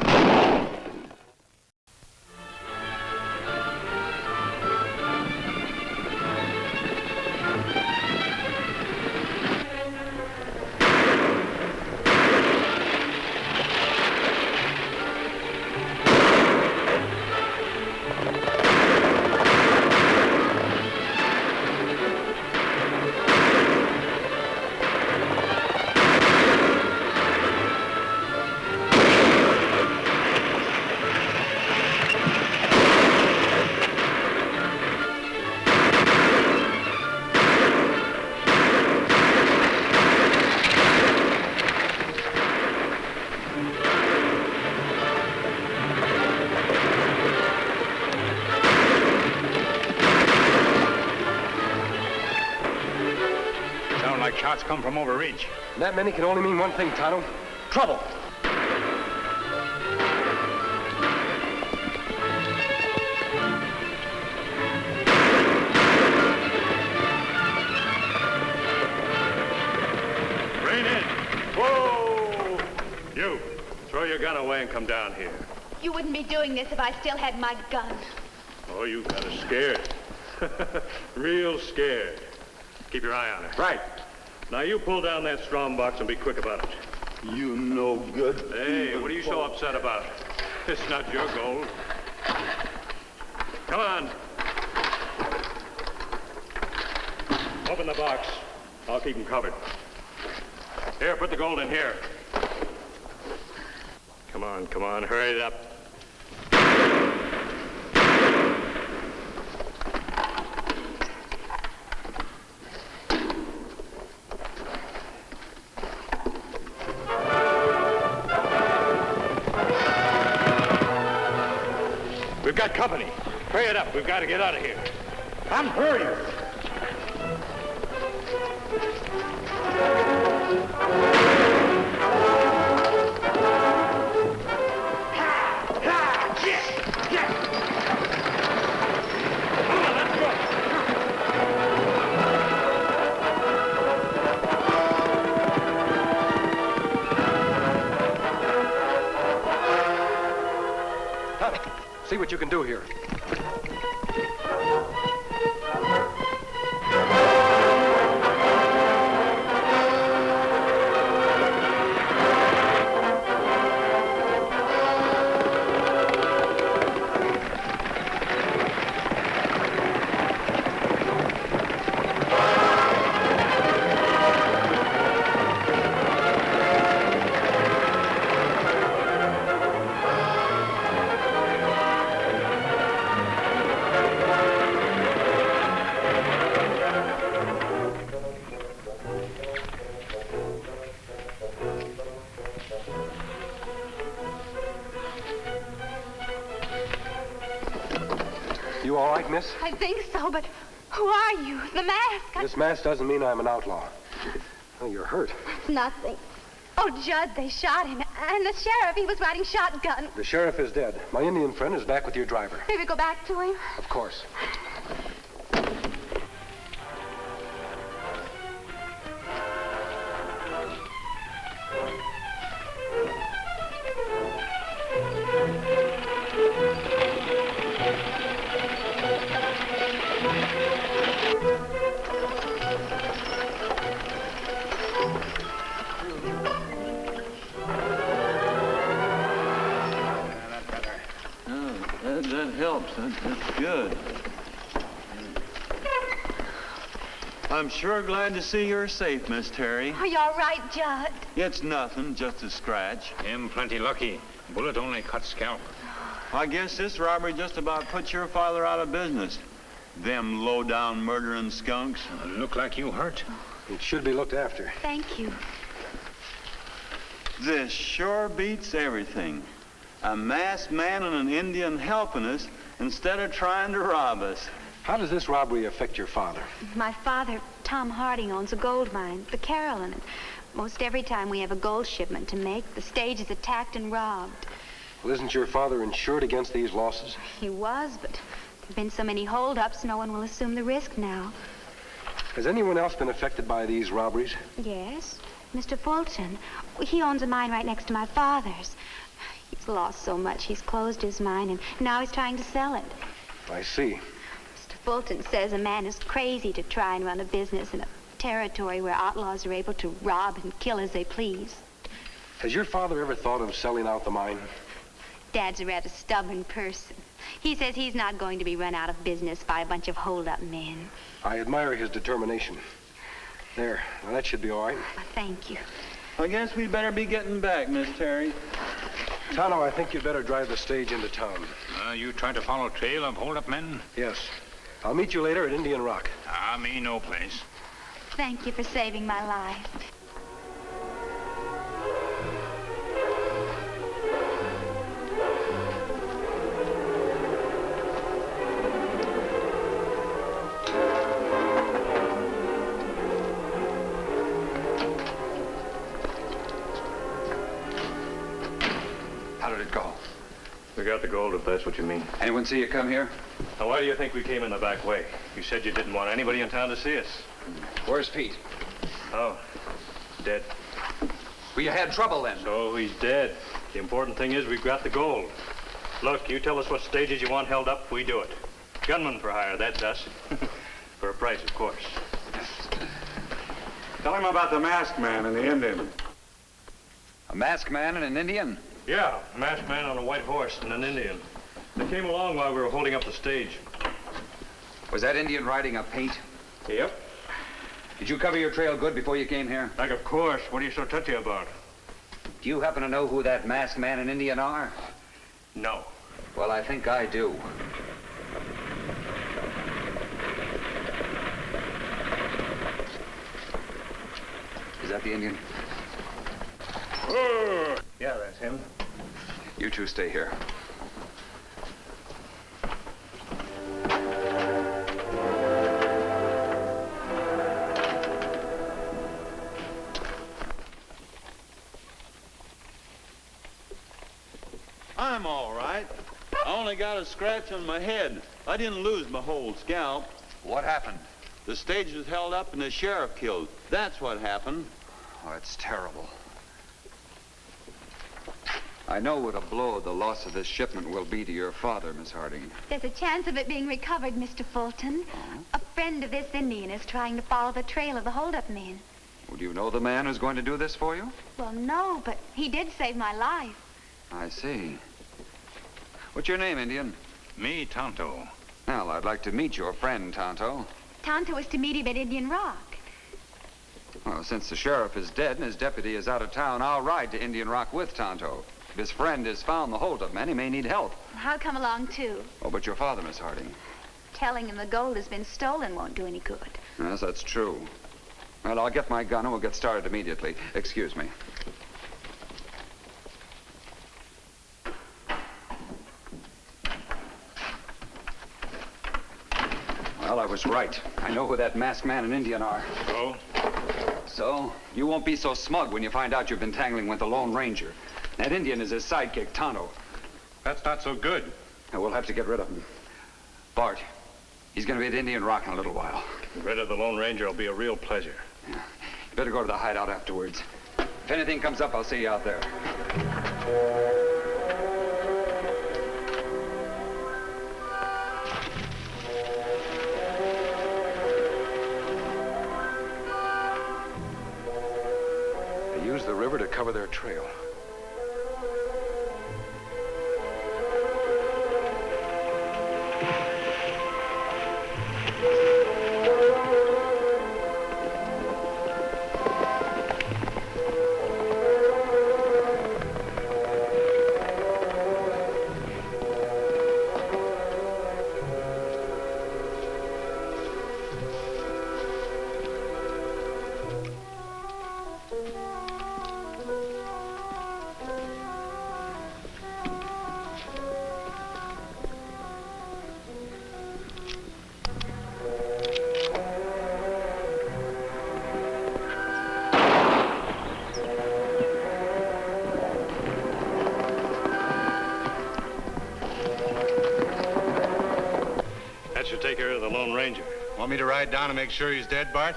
Shots come from over ridge. That many can only mean one thing, Tonto. Trouble. Rein in. Whoa! You, throw your gun away and come down here. You wouldn't be doing this if I still had my gun. Oh, you got her scared. Real scared. Keep your eye on her. Right. Now you pull down that strong box and be quick about it. You no good. Hey, what are you so upset about? It's not your gold. Come on. Open the box. I'll keep them covered. Here, put the gold in here. Come on, hurry it up. We've got company. Hurry it up. We've got to get out of here. I'm hurrying. See what you can do here. You all right, miss? I think so, but who are you? The mask? This mask doesn't mean I'm an outlaw. Oh, you're hurt. It's nothing. Oh, Judd, they shot him. And the sheriff, he was riding shotgun. The sheriff is dead. My Indian friend is back with your driver. Maybe go back to him? Of course. That helps. That's good. I'm sure glad to see you're safe, Miss Terry. Are you all right, Judd? It's nothing, just a scratch. Him plenty lucky. Bullet only cut scalp. I guess this robbery just about put your father out of business. Them low-down murdering skunks. Look like you hurt. It should be looked after. Thank you. This sure beats everything. A masked man and an Indian helping us instead of trying to rob us. How does this robbery affect your father? My father, Tom Harding, owns a gold mine, the Carolyn. And most every time we have a gold shipment to make, the stage is attacked and robbed. Well, isn't your father insured against these losses? He was, but there've been so many holdups, no one will assume the risk now. Has anyone else been affected by these robberies? Yes, Mr. Fulton. He owns a mine right next to my father's. He's lost so much, he's closed his mine, and now he's trying to sell it. I see. Mr. Fulton says a man is crazy to try and run a business in a territory where outlaws are able to rob and kill as they please. Has your father ever thought of selling out the mine? Dad's a rather stubborn person. He says he's not going to be run out of business by a bunch of hold-up men. I admire his determination. There, now that should be all right. Thank you. I guess we'd better be getting back, Miss Terry. Tonto, I think you'd better drive the stage into town. You trying to follow trail of hold-up men? Yes. I'll meet you later at Indian Rock. Me no place. Thank you for saving my life. How did it go? We got the gold, if that's what you mean. Anyone see you come here? Now, why do you think we came in the back way? You said you didn't want anybody in town to see us. Where's Pete? Oh, dead. Well, you had trouble then. So he's dead. The important thing is we've got the gold. Look, you tell us what stages you want held up, we do it. Gunman for hire, that's us. For a price, of course. Tell him about the masked man and the Indian. A masked man and an Indian? Yeah, a masked man on a white horse and an Indian. They came along while we were holding up the stage. Was that Indian riding a paint? Yep. Did you cover your trail good before you came here? Like, of course. What are you so touchy about? Do you happen to know who that masked man and Indian are? No. Well, I think I do. Is that the Indian? Yeah, that's him. You two stay here. I'm all right. I only got a scratch on my head. I didn't lose my whole scalp. What happened? The stage was held up and the sheriff killed. That's what happened. Oh, it's terrible. I know what a blow the loss of this shipment will be to your father, Miss Harding. There's a chance of it being recovered, Mr. Fulton. A friend of this Indian is trying to follow the trail of the hold-up men. Well, do you know the man who's going to do this for you? Well, no, but he did save my life. I see. What's your name, Indian? Me, Tonto. Well, I'd like to meet your friend, Tonto. Tonto is to meet him at Indian Rock. Well, since the sheriff is dead and his deputy is out of town, I'll ride to Indian Rock with Tonto. If his friend has found the hold-up man, he may need help. I'll come along, too. Oh, but your father, Miss Harding. Telling him the gold has been stolen won't do any good. Yes, that's true. Well, I'll get my gun and we'll get started immediately. Excuse me. Well, I was right. I know who that masked man and Indian are. So? So, you won't be so smug when you find out you've been tangling with the Lone Ranger. That Indian is his sidekick, Tonto. That's not so good. Now, we'll have to get rid of him. Bart, he's going to be at Indian Rock in a little while. Rid of the Lone Ranger will be a real pleasure. Yeah. You better go to the hideout afterwards. If anything comes up, I'll see you out there. They use the river to cover their trail. should take care of the Lone Ranger. Want me to ride down and make sure he's dead, Bart?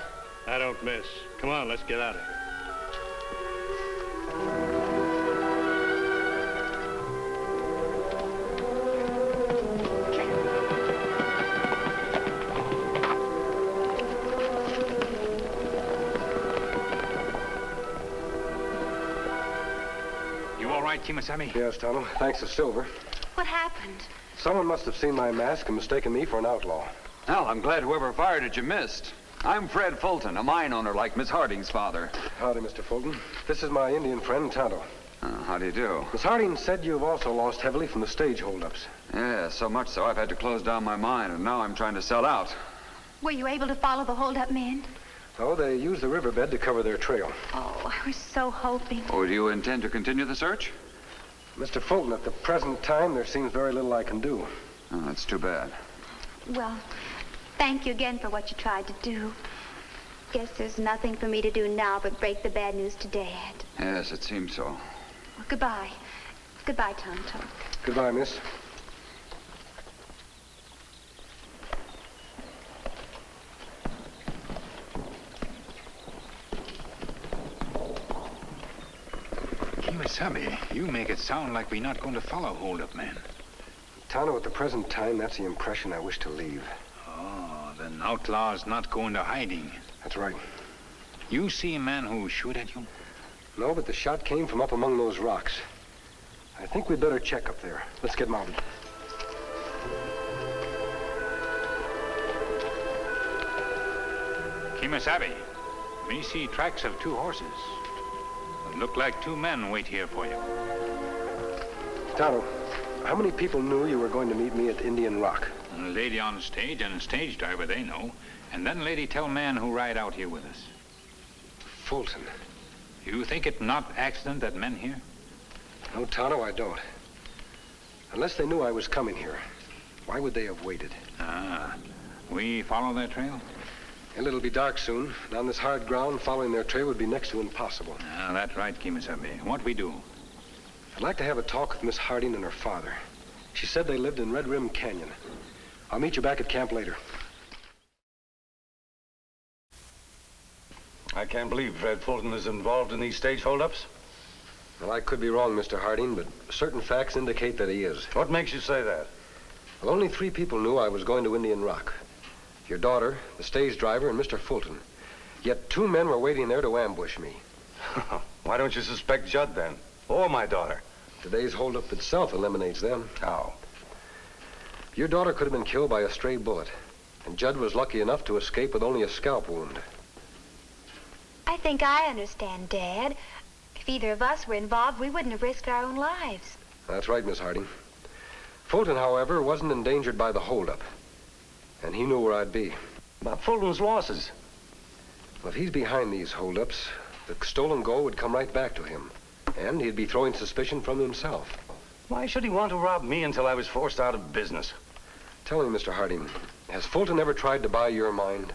I don't miss. Come on, let's get out of here. You all right, Kemo Sabe? Yes, Tonto. Thanks to Silver. What happened? Someone must have seen my mask and mistaken me for an outlaw. Well, I'm glad whoever fired it you missed. I'm Fred Fulton, a mine owner like Miss Harding's father. Howdy, Mr. Fulton. This is my Indian friend, Tonto. How do you do? Miss Harding said you've also lost heavily from the stage holdups. Yeah, so much so I've had to close down my mine, and now I'm trying to sell out. Were you able to follow the holdup men? Oh, they used the riverbed to cover their trail. Oh, I was so hoping. Oh, do you intend to continue the search? Mr. Fulton, at the present time, there seems very little I can do. Oh, that's too bad. Well, thank you again for what you tried to do. Guess there's nothing for me to do now but break the bad news to Dad. Yes, it seems so. Well, goodbye. Goodbye, Tonto. Goodbye, miss. Kemo Sabe, you make it sound like we're not going to follow hold-up men. Tonto, at the present time, that's the impression I wish to leave. Oh, then Outlaw's not going to hiding. That's right. You see a man who shoot at you? No, but the shot came from up among those rocks. I think we'd better check up there. Let's get mounted. Kemo Sabe, me see tracks of 2 horses. Look like 2 men wait here for you. Tonto, how many people knew you were going to meet me at Indian Rock? A lady on stage and a stage driver, they know. And then lady tell man who ride out here with us. Fulton. You think it not accident that men here? No, Tonto, I don't. Unless they knew I was coming here, why would they have waited? Ah, we follow their trail? And it'll be dark soon. And on this hard ground, following their trail would be next to impossible. Ah, that's right, Kemo Sabe. What we do? I'd like to have a talk with Miss Harding and her father. She said they lived in Red Rim Canyon. I'll meet you back at camp later. I can't believe Fred Fulton is involved in these stage holdups. Well, I could be wrong, Mr. Harding, but certain facts indicate that he is. What makes you say that? Well, only 3 people knew I was going to Indian Rock. Your daughter, the stage driver, and Mr. Fulton. Yet 2 men were waiting there to ambush me. Why don't you suspect Judd, then? Or my daughter? Today's holdup itself eliminates them. How? Your daughter could have been killed by a stray bullet, and Judd was lucky enough to escape with only a scalp wound. I think I understand, Dad. If either of us were involved, we wouldn't have risked our own lives. That's right, Miss Harding. Fulton, however, wasn't endangered by the holdup. And he knew where I'd be. About Fulton's losses. Well, if he's behind these holdups, the stolen gold would come right back to him. And he'd be throwing suspicion from himself. Why should he want to rob me until I was forced out of business? Tell me, Mr. Harding, has Fulton ever tried to buy your mind?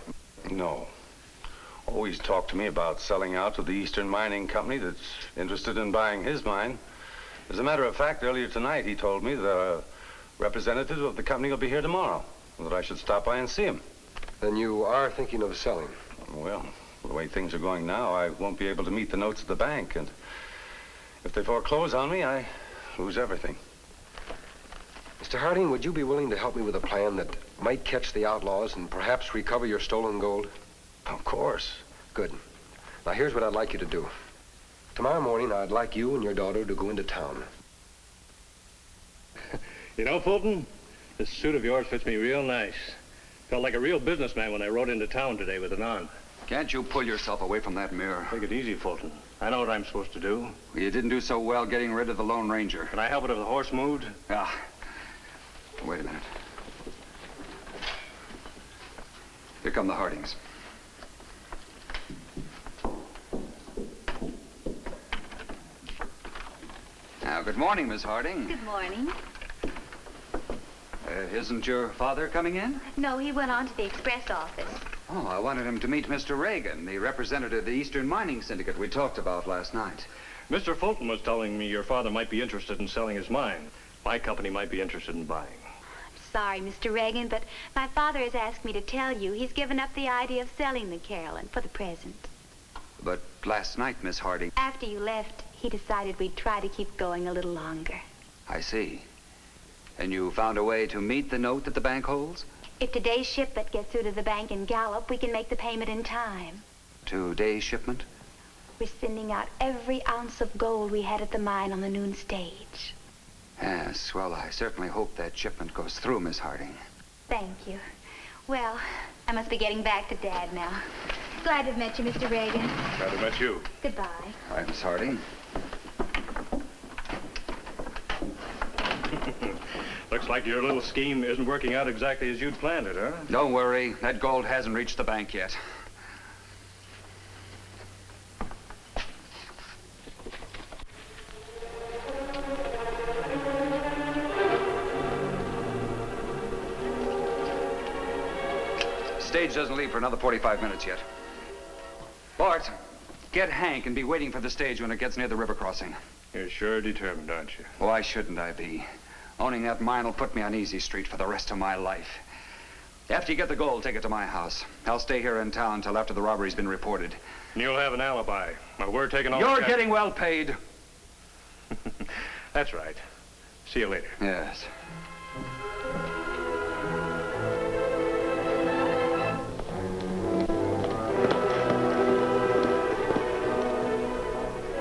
No. Always talked to me about selling out to the Eastern Mining Company that's interested in buying his mine. As a matter of fact, earlier tonight he told me that a representative of the company will be here tomorrow, and that I should stop by and see him. Then you are thinking of selling? Well, the way things are going now, I won't be able to meet the notes at the bank, and if they foreclose on me, I lose everything. Mr. Harding, would you be willing to help me with a plan that might catch the outlaws and perhaps recover your stolen gold? Of course. Good. Now, here's what I'd like you to do. Tomorrow morning, I'd like you and your daughter to go into town. You know, Fulton, this suit of yours fits me real nice. Felt like a real businessman when I rode into town today with it on. Can't you pull yourself away from that mirror? Take it easy, Fulton. I know what I'm supposed to do. Well, you didn't do so well getting rid of the Lone Ranger. Can I help it if the horse moved? Ah. Wait a minute. Here come the Hardings. Now, good morning, Miss Harding. Good morning. Isn't your father coming in? No, he went on to the express office. Oh, I wanted him to meet Mr. Reagan, the representative of the Eastern Mining Syndicate we talked about last night. Mr. Fulton was telling me your father might be interested in selling his mine. My company might be interested in buying. I'm sorry, Mr. Reagan, but my father has asked me to tell you he's given up the idea of selling the Carolyn for the present. But last night, Miss Harding... After you left, he decided we'd try to keep going a little longer. I see. And you found a way to meet the note that the bank holds? If today's shipment gets through to the bank in Gallup, we can make the payment in time. Today's shipment? We're sending out every ounce of gold we had at the mine on the noon stage. Yes, well, I certainly hope that shipment goes through, Miss Harding. Thank you. Well, I must be getting back to Dad now. Glad to have met you, Mr. Reagan. Glad to have met you. Goodbye. All right, Miss Harding. Looks like your little scheme isn't working out exactly as you'd planned it, huh? Don't worry. That gold hasn't reached the bank yet. Stage doesn't leave for another 45 minutes yet. Bart, get Hank and be waiting for the stage when it gets near the river crossing. You're sure determined, aren't you? Why shouldn't I be? Owning that mine will put me on easy street for the rest of my life. After you get the gold, take it to my house. I'll stay here in town until after the robbery's been reported. And you'll have an alibi. We're taking all You're getting well paid. That's right. See you later. Yes.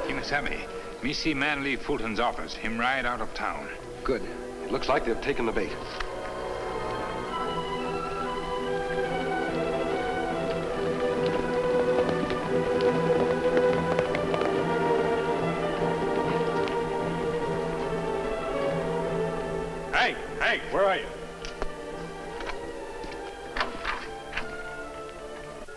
Kemo Sabe, me see man leave Fulton's office. Him ride out of town. Good. It looks like they've taken the bait. Hey, where are you?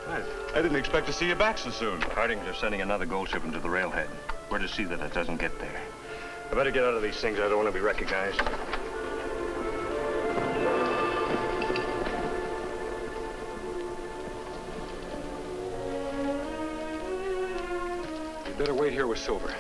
I didn't expect to see you back so soon. Harding's are sending another gold shipment to the railhead. We're to see that it doesn't get there. I better get out of these things. I don't want to be recognized. You better wait here with Silver.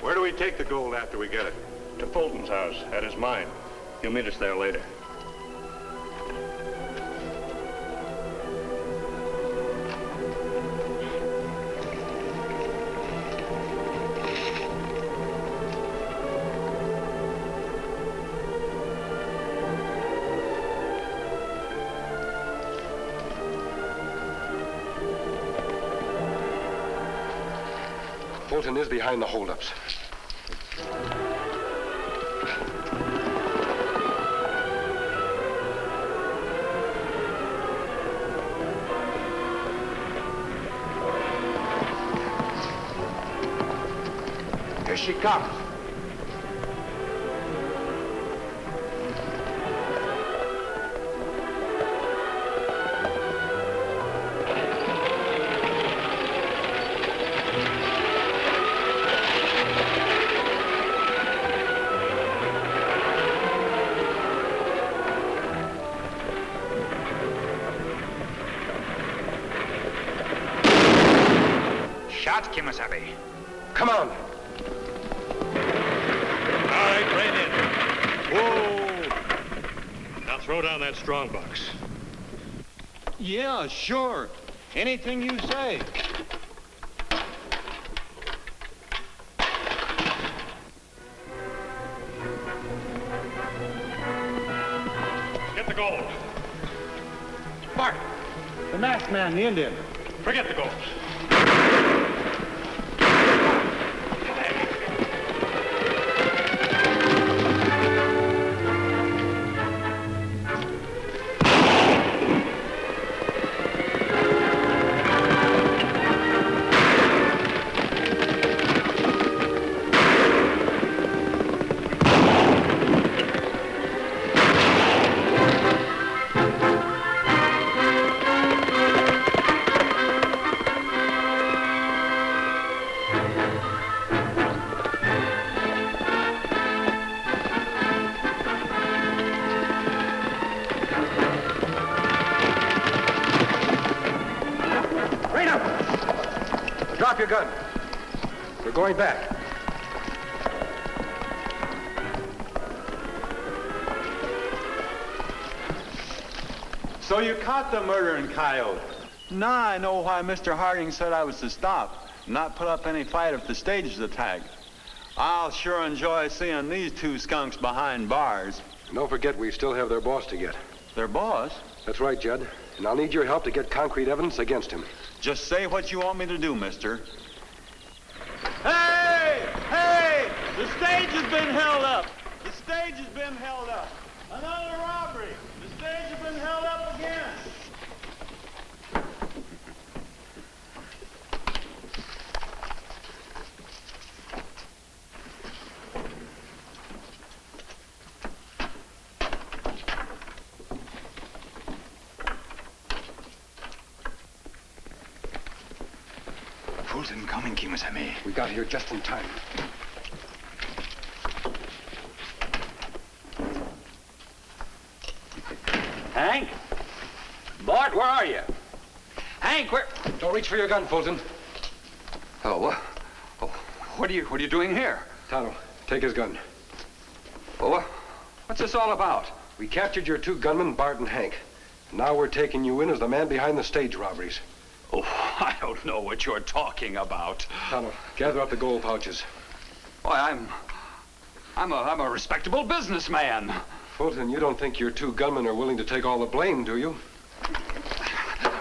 Where do we take the gold after we get it? To Fulton's house, at his mine. He'll meet us there later. Fulton is behind the holdups. Here she comes. Shot, Kemo Sabe. Come on. All right, rein in. Whoa! Now throw down that strong box. Yeah, sure. Anything you say. Get the gold. Bart, the masked man, the Indian. Forget the gold. your gun. We're going back. So you caught the murdering coyote. Now I know why Mr. Harding said I was to stop, not put up any fight if the stage is attacked. I'll sure enjoy seeing these two skunks behind bars. And don't forget, we still have their boss to get. Their boss? That's right, Judd. And I'll need your help to get concrete evidence against him. Just say what you want me to do, mister. Hey! Hey! The stage has been held up! The stage has been held up! Another robbery! The stage has been held up again! Fulton coming, Kemo Sabe. We got here just in time. Hank? Bart, where are you? Hank, where? Don't reach for your gun, Fulton. Oh, what are you doing here? Tonto, take his gun. Oh, what's this all about? We captured your two gunmen, Bart and Hank. Now we're taking you in as the man behind the stage robberies. Oh, I don't know what you're talking about. Tonto, gather up the gold pouches. Why, I'm a respectable businessman. Fulton, you don't think your two gunmen are willing to take all the blame, do you?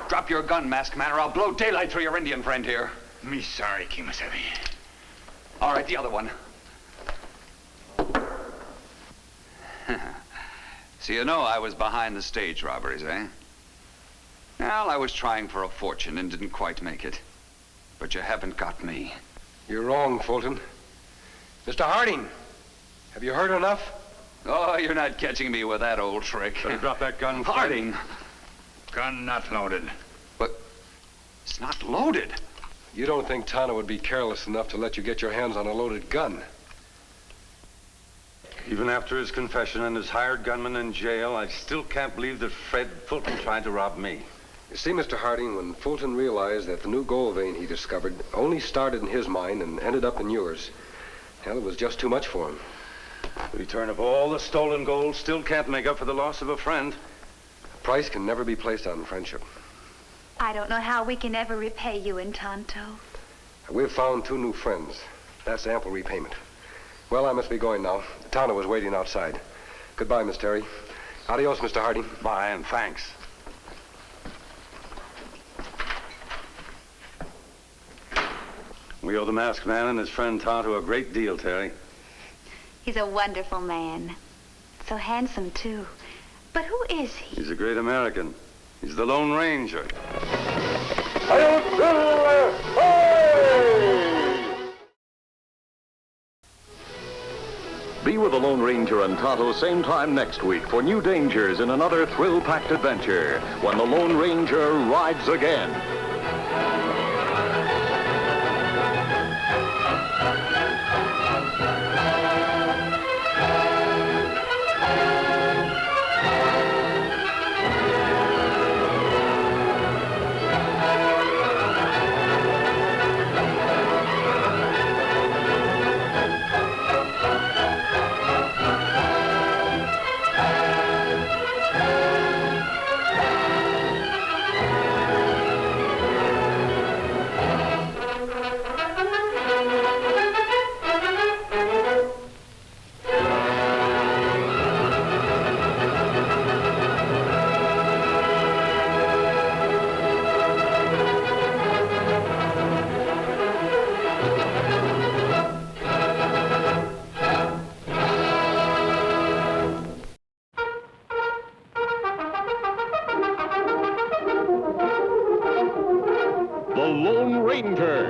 Drop your gun, masked man, or I'll blow daylight through your Indian friend here. Me sorry, Kemo Sabe. All right, the other one. So you know I was behind the stage robberies, eh? Well, I was trying for a fortune and didn't quite make it. But you haven't got me. You're wrong, Fulton. Mr. Harding, have you heard enough? Oh, you're not catching me with that old trick. Better drop that gun, Harding. Gun not loaded. But it's not loaded. You don't think Tonto would be careless enough to let you get your hands on a loaded gun? Even after his confession and his hired gunman in jail, I still can't believe that Fred Fulton tried to rob me. You see, Mr. Harding, when Fulton realized that the new gold vein he discovered only started in his mine and ended up in yours, hell, it was just too much for him. The return of all the stolen gold still can't make up for the loss of a friend. A price can never be placed on friendship. I don't know how we can ever repay you and Tonto. We've found two new friends. That's ample repayment. Well, I must be going now. Tonto was waiting outside. Goodbye, Miss Terry. Adios, Mr. Harding. Bye, and thanks. We owe the masked man and his friend Tonto a great deal, Terry. He's a wonderful man. So handsome, too. But who is he? He's a great American. He's the Lone Ranger. Be with the Lone Ranger and Tonto same time next week for new dangers in another thrill-packed adventure when the Lone Ranger rides again. The Lone Ranger.